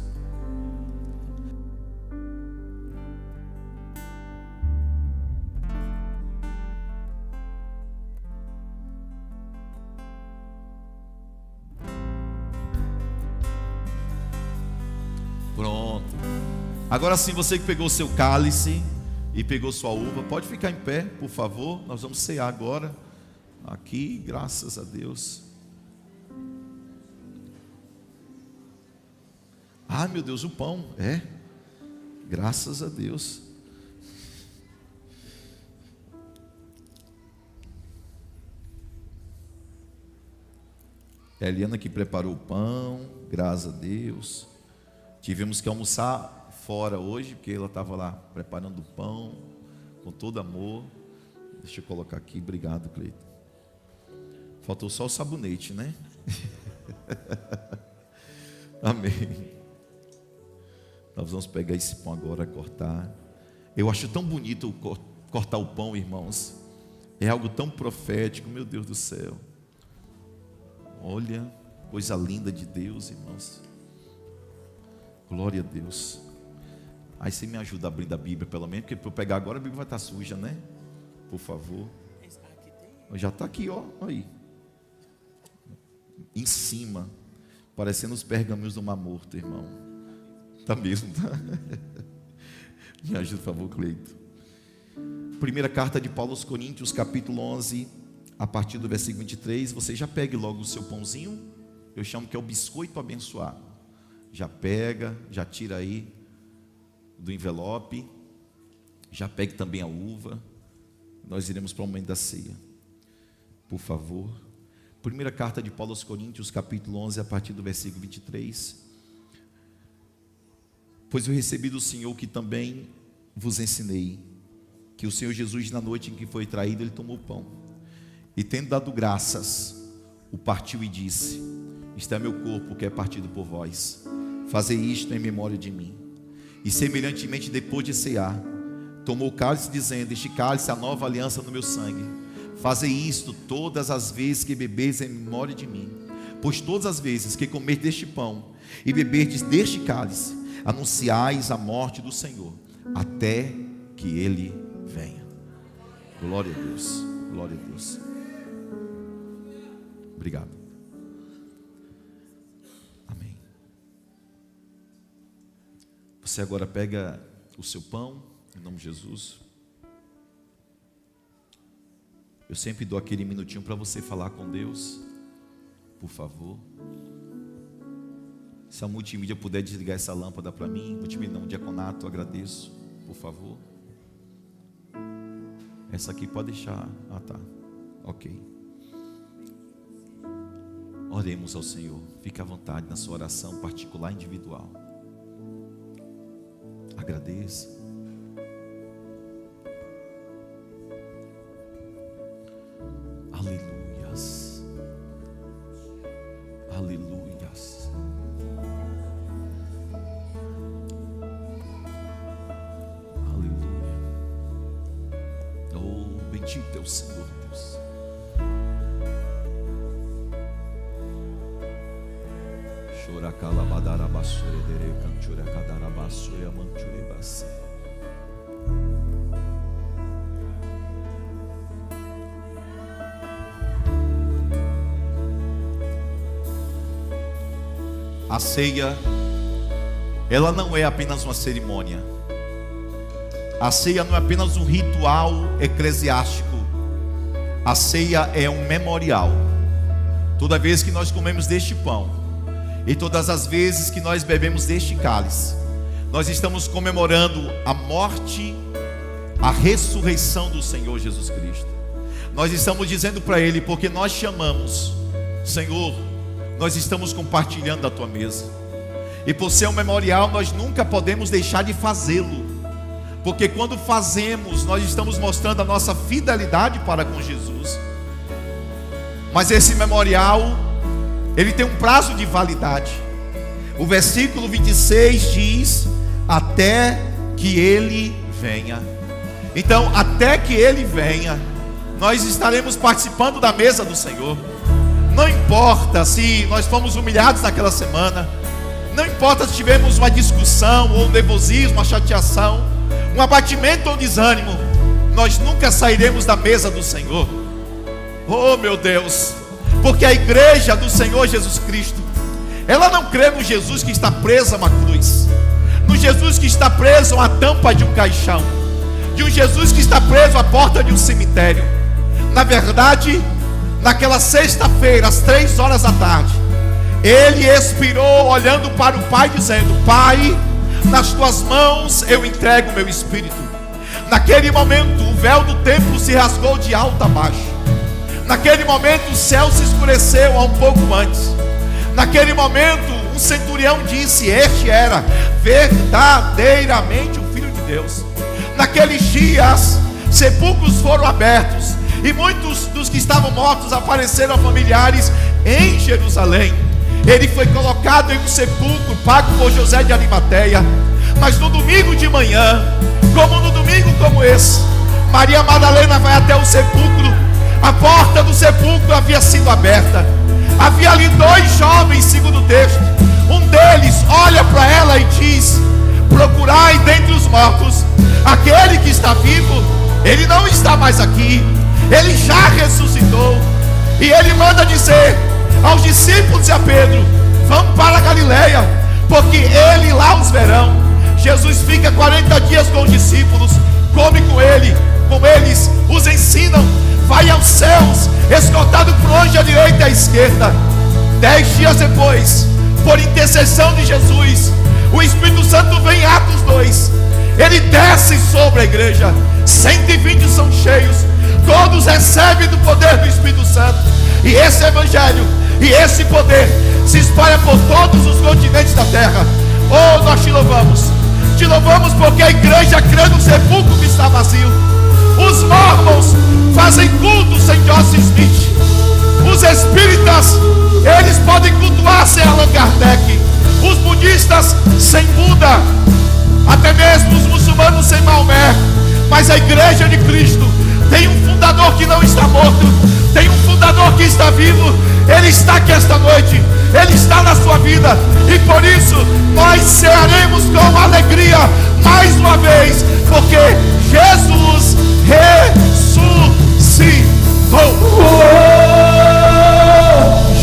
Pronto. Agora sim, você que pegou o seu cálice e pegou sua uva, pode ficar em pé, por favor. Nós vamos cear agora. Aqui, graças a Deus. Ah, meu Deus, o pão. É. Graças a Deus. É a Eliana que preparou o pão. Graças a Deus. Tivemos que almoçar fora hoje, porque ela estava lá preparando o pão com todo amor. Deixa eu colocar aqui. Obrigado, Cleiton. Faltou só o sabonete, né? Amém. Nós vamos pegar esse pão agora, cortar. Eu acho tão bonito cortar o pão, irmãos. É algo tão profético, meu Deus do céu. Olha, coisa linda de Deus, irmãos. Glória a Deus. Aí você me ajuda a abrir a Bíblia, pelo menos, porque para eu pegar agora a Bíblia vai estar suja, né? Por favor. Já está aqui, ó. Aí. Em cima. Parecendo os pergaminhos do Mar Morto, irmão. Está mesmo, tá? Me ajuda, por favor, Cleito. Primeira carta de Paulo aos Coríntios, capítulo 11, a partir do versículo 23. Você já pegue logo o seu pãozinho. Eu chamo que é o biscoito abençoado. Já pega, já tira aí do envelope. Já pegue também a uva. Nós iremos para o momento da ceia. Por favor. Primeira carta de Paulo aos Coríntios, capítulo 11, a partir do versículo 23. Pois eu recebi do Senhor que também vos ensinei, que o Senhor Jesus, na noite em que foi traído, ele tomou o pão, e tendo dado graças, o partiu e disse: este é meu corpo que é partido por vós, fazei isto em memória de mim. E semelhantemente, depois de cear, tomou o cálice, dizendo: este cálice é a nova aliança no meu sangue, fazei isto todas as vezes que bebeis em memória de mim. Pois todas as vezes que comerdes deste pão e beberdes deste cálice, anunciais a morte do Senhor, até que Ele venha. Glória a Deus, glória a Deus. Obrigado. Amém. Você agora pega o seu pão, em nome de Jesus. Eu sempre dou aquele minutinho para você falar com Deus, por favor. Se a multimídia puder desligar essa lâmpada para mim, multimídia não, diaconato, agradeço, por favor. Essa aqui pode deixar. Ah, tá. Ok. Oremos ao Senhor. Fique à vontade na sua oração particular, individual. Agradeça. Aleluias. Aleluias. Aleluia. Oh, bendito é o Senhor Deus. Choracalabadarabassure dere cantura cadarabassure amanture basse. A ceia, ela não é apenas uma cerimônia. A ceia não é apenas um ritual eclesiástico. A ceia é um memorial. Toda vez que nós comemos deste pão e todas as vezes que nós bebemos deste cálice, nós estamos comemorando a morte, a ressurreição do Senhor Jesus Cristo. Nós estamos dizendo para Ele, porque nós chamamos, Senhor, nós estamos compartilhando a Tua mesa. E por ser um memorial, nós nunca podemos deixar de fazê-lo. Porque quando fazemos, nós estamos mostrando a nossa fidelidade para com Jesus. Mas esse memorial ele tem um prazo de validade. O versículo 26 diz: até que ele venha. Então, até que ele venha, nós estaremos participando da mesa do Senhor. Não importa se nós fomos humilhados naquela semana, não importa se tivemos uma discussão, ou um nervosismo, uma chateação, um abatimento ou desânimo, nós nunca sairemos da mesa do Senhor. Oh meu Deus, porque a igreja do Senhor Jesus Cristo, ela não crê no Jesus que está preso a uma cruz, no Jesus que está preso a uma tampa de um caixão, de um Jesus que está preso à porta de um cemitério. Na verdade, naquela sexta-feira, às 3 horas da tarde, ele expirou olhando para o Pai, dizendo: Pai, nas tuas mãos eu entrego o meu espírito. Naquele momento, o véu do templo se rasgou de alto a baixo. Naquele momento, o céu se escureceu há um pouco antes. Naquele momento, um centurião disse: este era verdadeiramente o Filho de Deus. Naqueles dias, sepulcros foram abertos, e muitos dos que estavam mortos apareceram a familiares em Jerusalém. Ele foi colocado em um sepulcro pago por José de Arimateia. Mas no domingo de manhã, como no domingo como esse, Maria Madalena vai até o sepulcro. A porta do sepulcro havia sido aberta. Havia ali 2 jovens, segundo o texto. Um deles olha para ela e diz: procurai dentre os mortos aquele que está vivo. Ele não está mais aqui, ele já ressuscitou. E ele manda dizer aos discípulos e a Pedro: vão para a Galileia, porque ele lá os verão. Jesus fica 40 dias com os discípulos, come com eles, os ensinam, vai aos céus, escoltado por onde, à direita e à esquerda. 10 dias depois, por intercessão de Jesus, o Espírito Santo vem em Atos 2. Ele desce sobre a igreja. 120 são cheios, todos recebem do poder do Espírito Santo. E esse evangelho e esse poder se espalha por todos os continentes da terra. Oh, nós te louvamos porque a igreja crê no sepulcro que está vazio. Os mormons fazem culto sem Joseph Smith. Os espíritas, eles podem cultuar sem Allan Kardec. Os budistas sem Buda, até mesmo os muçulmanos sem Maomé. Mas a igreja de Cristo tem um fundador que não está morto, tem um fundador que está vivo. Ele está aqui esta noite, ele está na sua vida, e por isso nós cearemos com alegria mais uma vez, porque Jesus ressuscitou.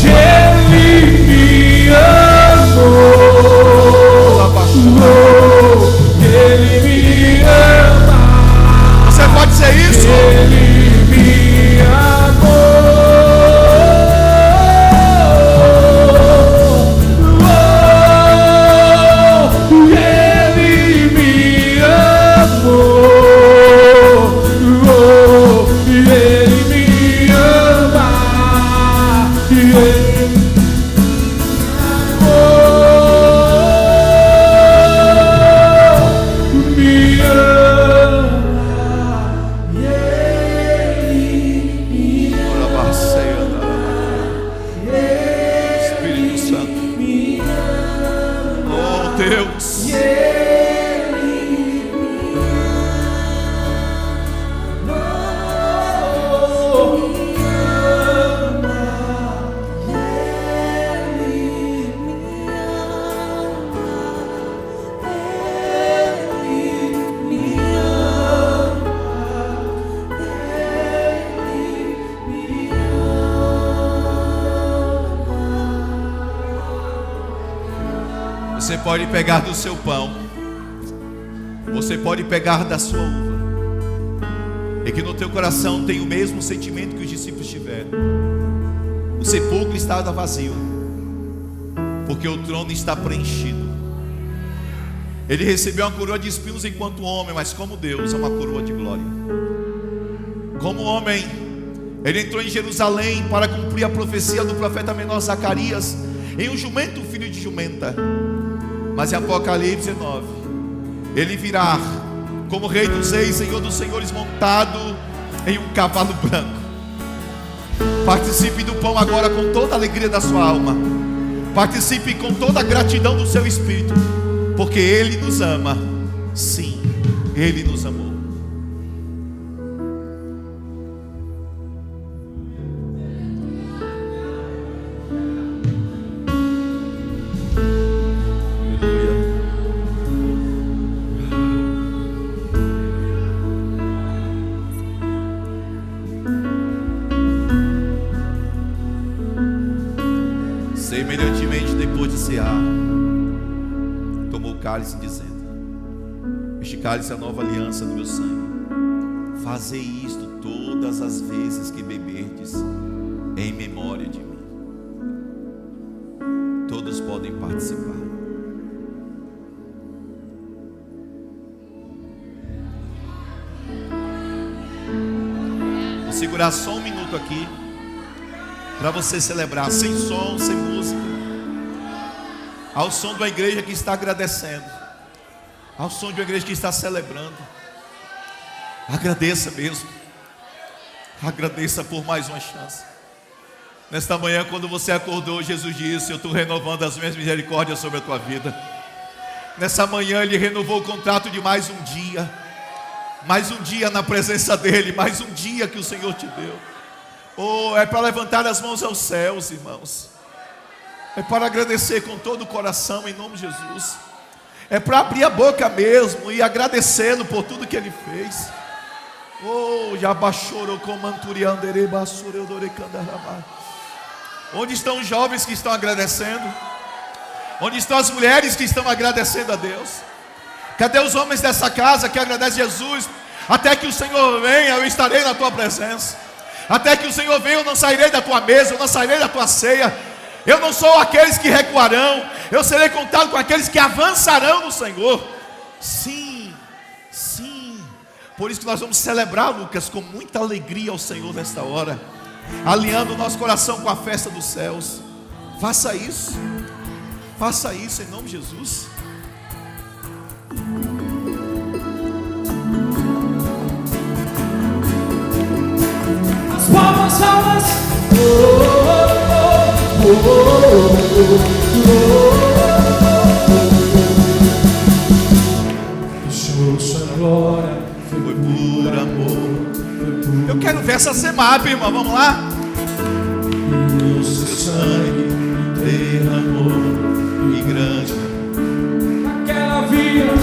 Ele me amou, ele me ama. Você pode dizer isso? Ele me amou. Você pode pegar do seu pão, você pode pegar da sua uva, e que no teu coração tem o mesmo sentimento que os discípulos tiveram. O sepulcro estava vazio, porque o trono está preenchido. Ele recebeu uma coroa de espinhos enquanto homem, mas como Deus é uma coroa de glória. Como homem, ele entrou em Jerusalém para cumprir a profecia do profeta menor Zacarias, em um jumento, filho de jumenta. Mas em Apocalipse 9, ele virá como Rei dos Reis, Senhor dos Senhores, montado em um cavalo branco. Participe do pão agora com toda a alegria da sua alma. Participe com toda a gratidão do seu espírito, porque Ele nos ama. Sim, Ele nos amou. Semelhantemente, depois de cear, tomou o cálice, dizendo: este cálice é a nova aliança no meu sangue. Fazei isto todas as vezes que beberdes, em memória de mim. Todos podem participar. Vou segurar só um minuto aqui, para você celebrar, sem som, sem música, ao som de uma igreja que está agradecendo, ao som de uma igreja que está celebrando. Agradeça mesmo. Agradeça por mais uma chance. Nesta manhã, quando você acordou, Jesus disse: eu estou renovando as minhas misericórdias sobre a tua vida. Nessa manhã Ele renovou o contrato de mais um dia. Mais um dia na presença dEle, mais um dia que o Senhor te deu. Oh, é para levantar as mãos aos céus, irmãos. É para agradecer com todo o coração, em nome de Jesus. É para abrir a boca mesmo e agradecê-lo por tudo que Ele fez. Oh, já baixou com manturiandere bassureudore candarama. Onde estão os jovens que estão agradecendo? Onde estão as mulheres que estão agradecendo a Deus? Cadê os homens dessa casa que agradecem a Jesus? Até que o Senhor venha, eu estarei na tua presença. Até que o Senhor venha, eu não sairei da tua mesa, eu não sairei da tua ceia. Eu não sou aqueles que recuarão, eu serei contado com aqueles que avançarão no Senhor. Sim, sim. Por isso que nós vamos celebrar, Lucas, com muita alegria ao Senhor nesta hora, alinhando o nosso coração com a festa dos céus. Faça isso em nome de Jesus. Palmas, palmas. Deixou sua glória, foi por amor. Eu quero ver essa semana, irmão. Vamos lá. O seu sangue derramou e grande. aquela via.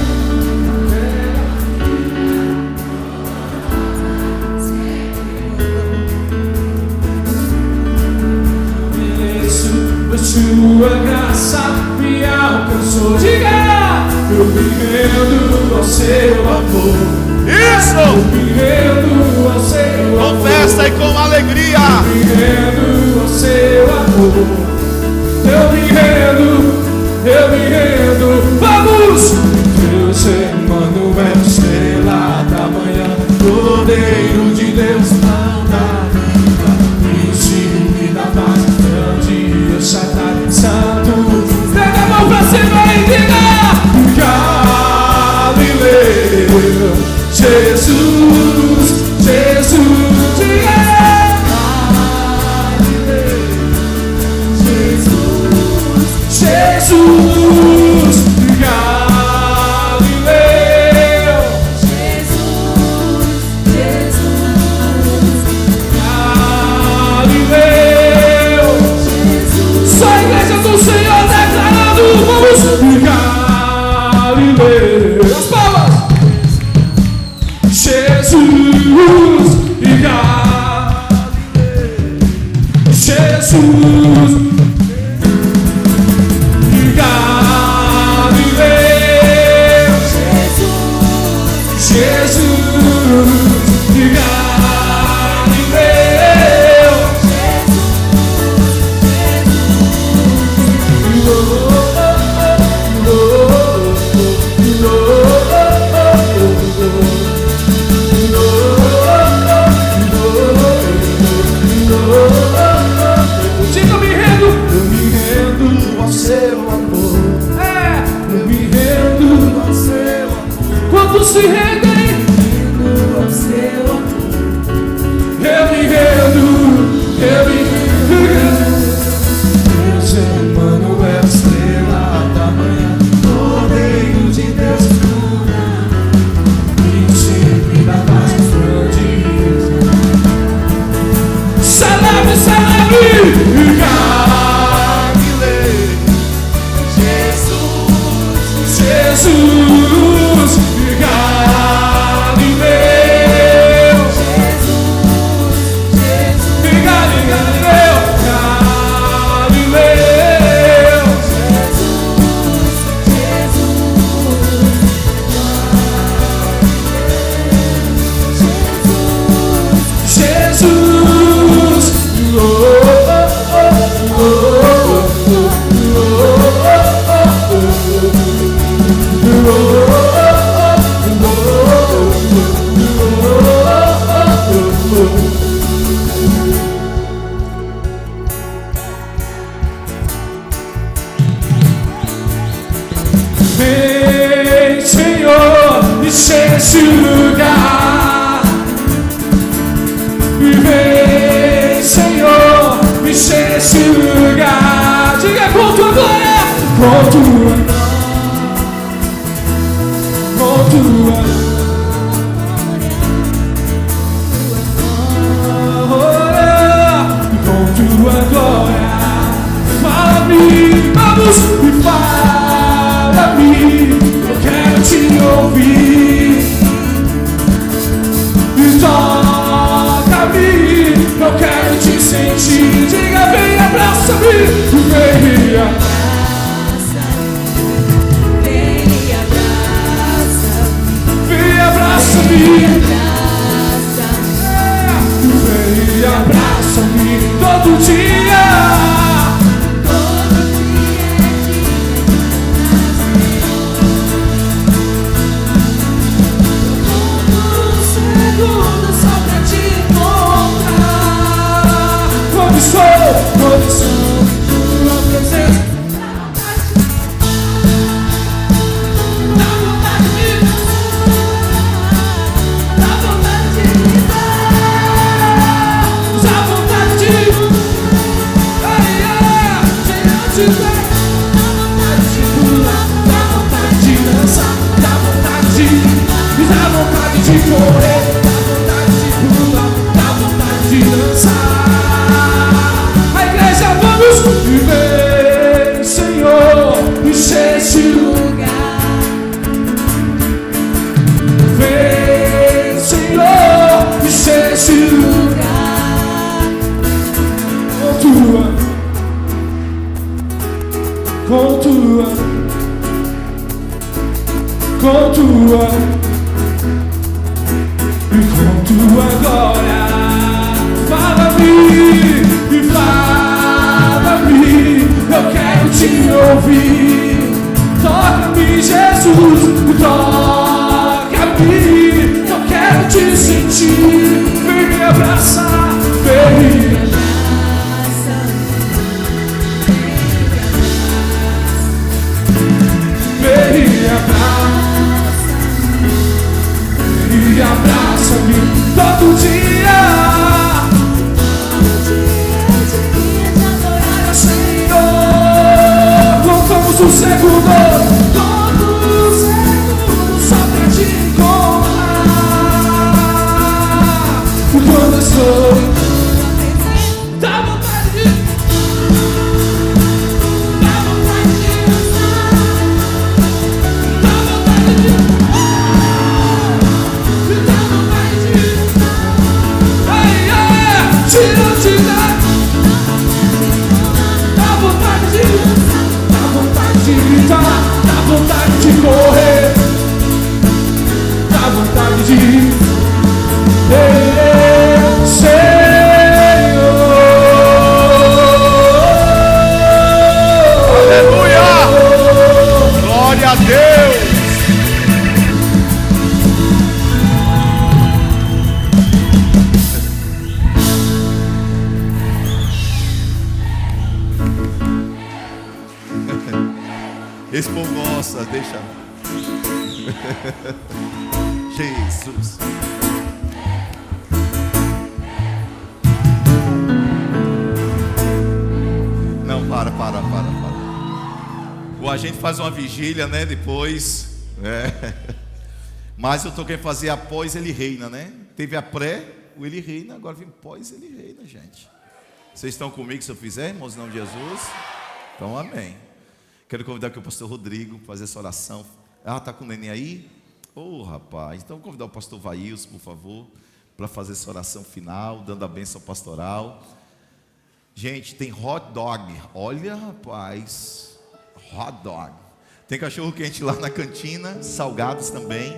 Sua graça me alcançou. Diga! Eu me rendo ao seu amor. Isso! Eu me rendo ao seu amor. Com festa e com alegria. Eu me rendo ao seu amor. Eu me rendo. Vamos! Deus Emmanuel, estrela da manhã, Cordeiro de Deus, manda vida, príncipe da paz, grande Shaddai, santo. Pega a mão pra cima e diga: Galileu, Jesus, Jesus, diga: Galileu, Jesus, Jesus, Galileu, Jesus, Jesus, Galileu. Só a igreja do Senhor declarando: vamos! Galileu, as palmas! Jesus e Galileu, Jesus e Galileu, Jesus e Galileu. Diga: me rendo. encher esse lugar. E vem, Senhor, encher esse lugar. Diga com tua glória, com tua glória, com tua glória. Tua glória, fala-me, vamos e fala-me, eu quero te ouvir, e toca-me, eu quero te sentir, diga vem, abraça-me, vem, abraça-me, vem, abraça-me, todo dia, todo segundo só pra te encontrar. Quando sou tua presença, dá vontade de correr, dá vontade de pular, dá vontade de dançar. A igreja vamos viver, Senhor, encher esse lugar. Vem, Senhor, encher esse lugar. Com tua e com tua glória, fala-me e fala-me, eu quero te ouvir. Toca-me, Jesus, toca-me, eu quero te sentir. Vem me abraçar, vem. E abraça-me todo dia. De adorar ao Senhor. Contamos um segundo, todo segundo só pra te encontrar. Quando eu estou, dá vontade de, dá vontade de dançar, dá vontade de. Dá vontade de correr, dá vontade de Senhor. Aleluia! Glória a Deus! Esse povo gosta, deixa. Jesus. Não, para. A gente faz uma vigília, né? Depois. Mas eu tô querendo fazer após ele reina, né? Teve a pré, o ele reina, agora vem pós ele reina, gente. Vocês estão comigo se eu fizer, irmãos, em nome de Jesus? Então, amém. Quero convidar aqui o pastor Rodrigo para fazer essa oração. Tá com o neném aí? Rapaz. Então, vou convidar o pastor Vailson, por favor, para fazer essa oração final, dando a bênção pastoral. Gente, tem hot dog. Olha, rapaz. Hot dog. Tem cachorro quente lá na cantina, salgados também.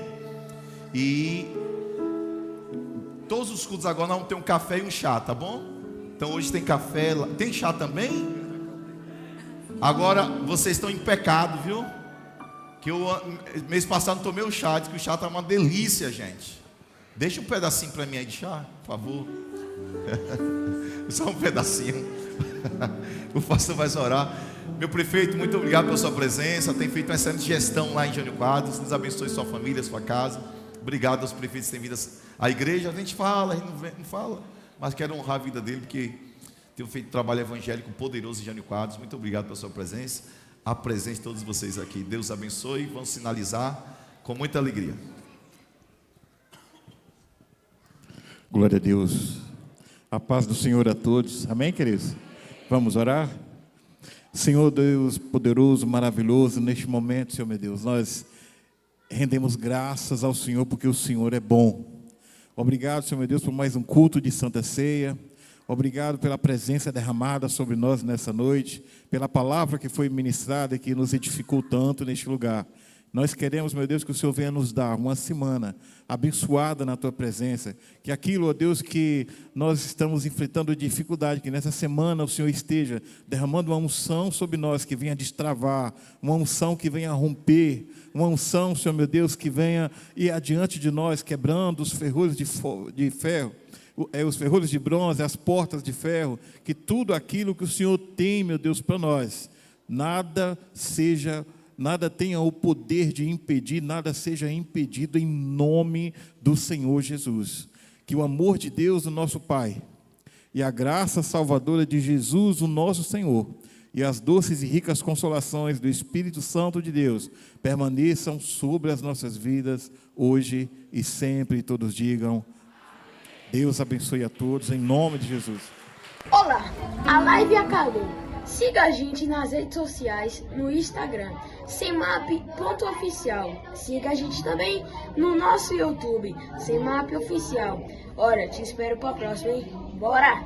E todos os cultos agora nós vamos ter um café e um chá, tá bom? Então, hoje tem café. Tem chá também? Agora, vocês estão em pecado, viu? Que eu, mês passado, não tomei o chá. Diz que o chá está uma delícia, gente. Deixa um pedacinho para mim aí de chá, por favor. Só um pedacinho. O pastor vai orar. Meu prefeito, muito obrigado pela sua presença. Tem feito uma excelente gestão lá em Jânio Quadros. Deus abençoe sua família, sua casa. Obrigado aos prefeitos que têm vindo à igreja. A gente fala, a gente não fala, mas quero honrar a vida dele, porque tem feito um trabalho evangélico poderoso em Jânio Quadros. Muito obrigado pela sua presença. Apresente todos vocês aqui. Deus abençoe. Vamos sinalizar com muita alegria. Glória a Deus. A paz do Senhor a todos. Amém, queridos? Vamos orar? Senhor Deus poderoso, maravilhoso, neste momento, Senhor meu Deus, nós rendemos graças ao Senhor porque o Senhor é bom. Obrigado, Senhor meu Deus, por mais um culto de Santa Ceia. Obrigado pela presença derramada sobre nós nessa noite, pela palavra que foi ministrada e que nos edificou tanto neste lugar. Nós queremos, meu Deus, que o Senhor venha nos dar uma semana abençoada na Tua presença. Que aquilo, ó Deus, que nós estamos enfrentando dificuldade, que nessa semana o Senhor esteja derramando uma unção sobre nós, que venha destravar, uma unção que venha romper, uma unção, Senhor meu Deus, que venha ir adiante de nós, quebrando os ferrolhos de ferro, os ferrolhos de bronze, as portas de ferro, que tudo aquilo que o Senhor tem, meu Deus, para nós, nada tenha o poder de impedir, nada seja impedido em nome do Senhor Jesus. Que o amor de Deus, o nosso Pai, e a graça salvadora de Jesus, o nosso Senhor, e as doces e ricas consolações do Espírito Santo de Deus permaneçam sobre as nossas vidas, hoje e sempre, e todos digam, Deus abençoe a todos, em nome de Jesus. Olá, a live acabou. Siga a gente nas redes sociais, no Instagram, semap.oficial. Siga a gente também no nosso YouTube, Semap Oficial. Ora, te espero para a próxima, hein? Bora!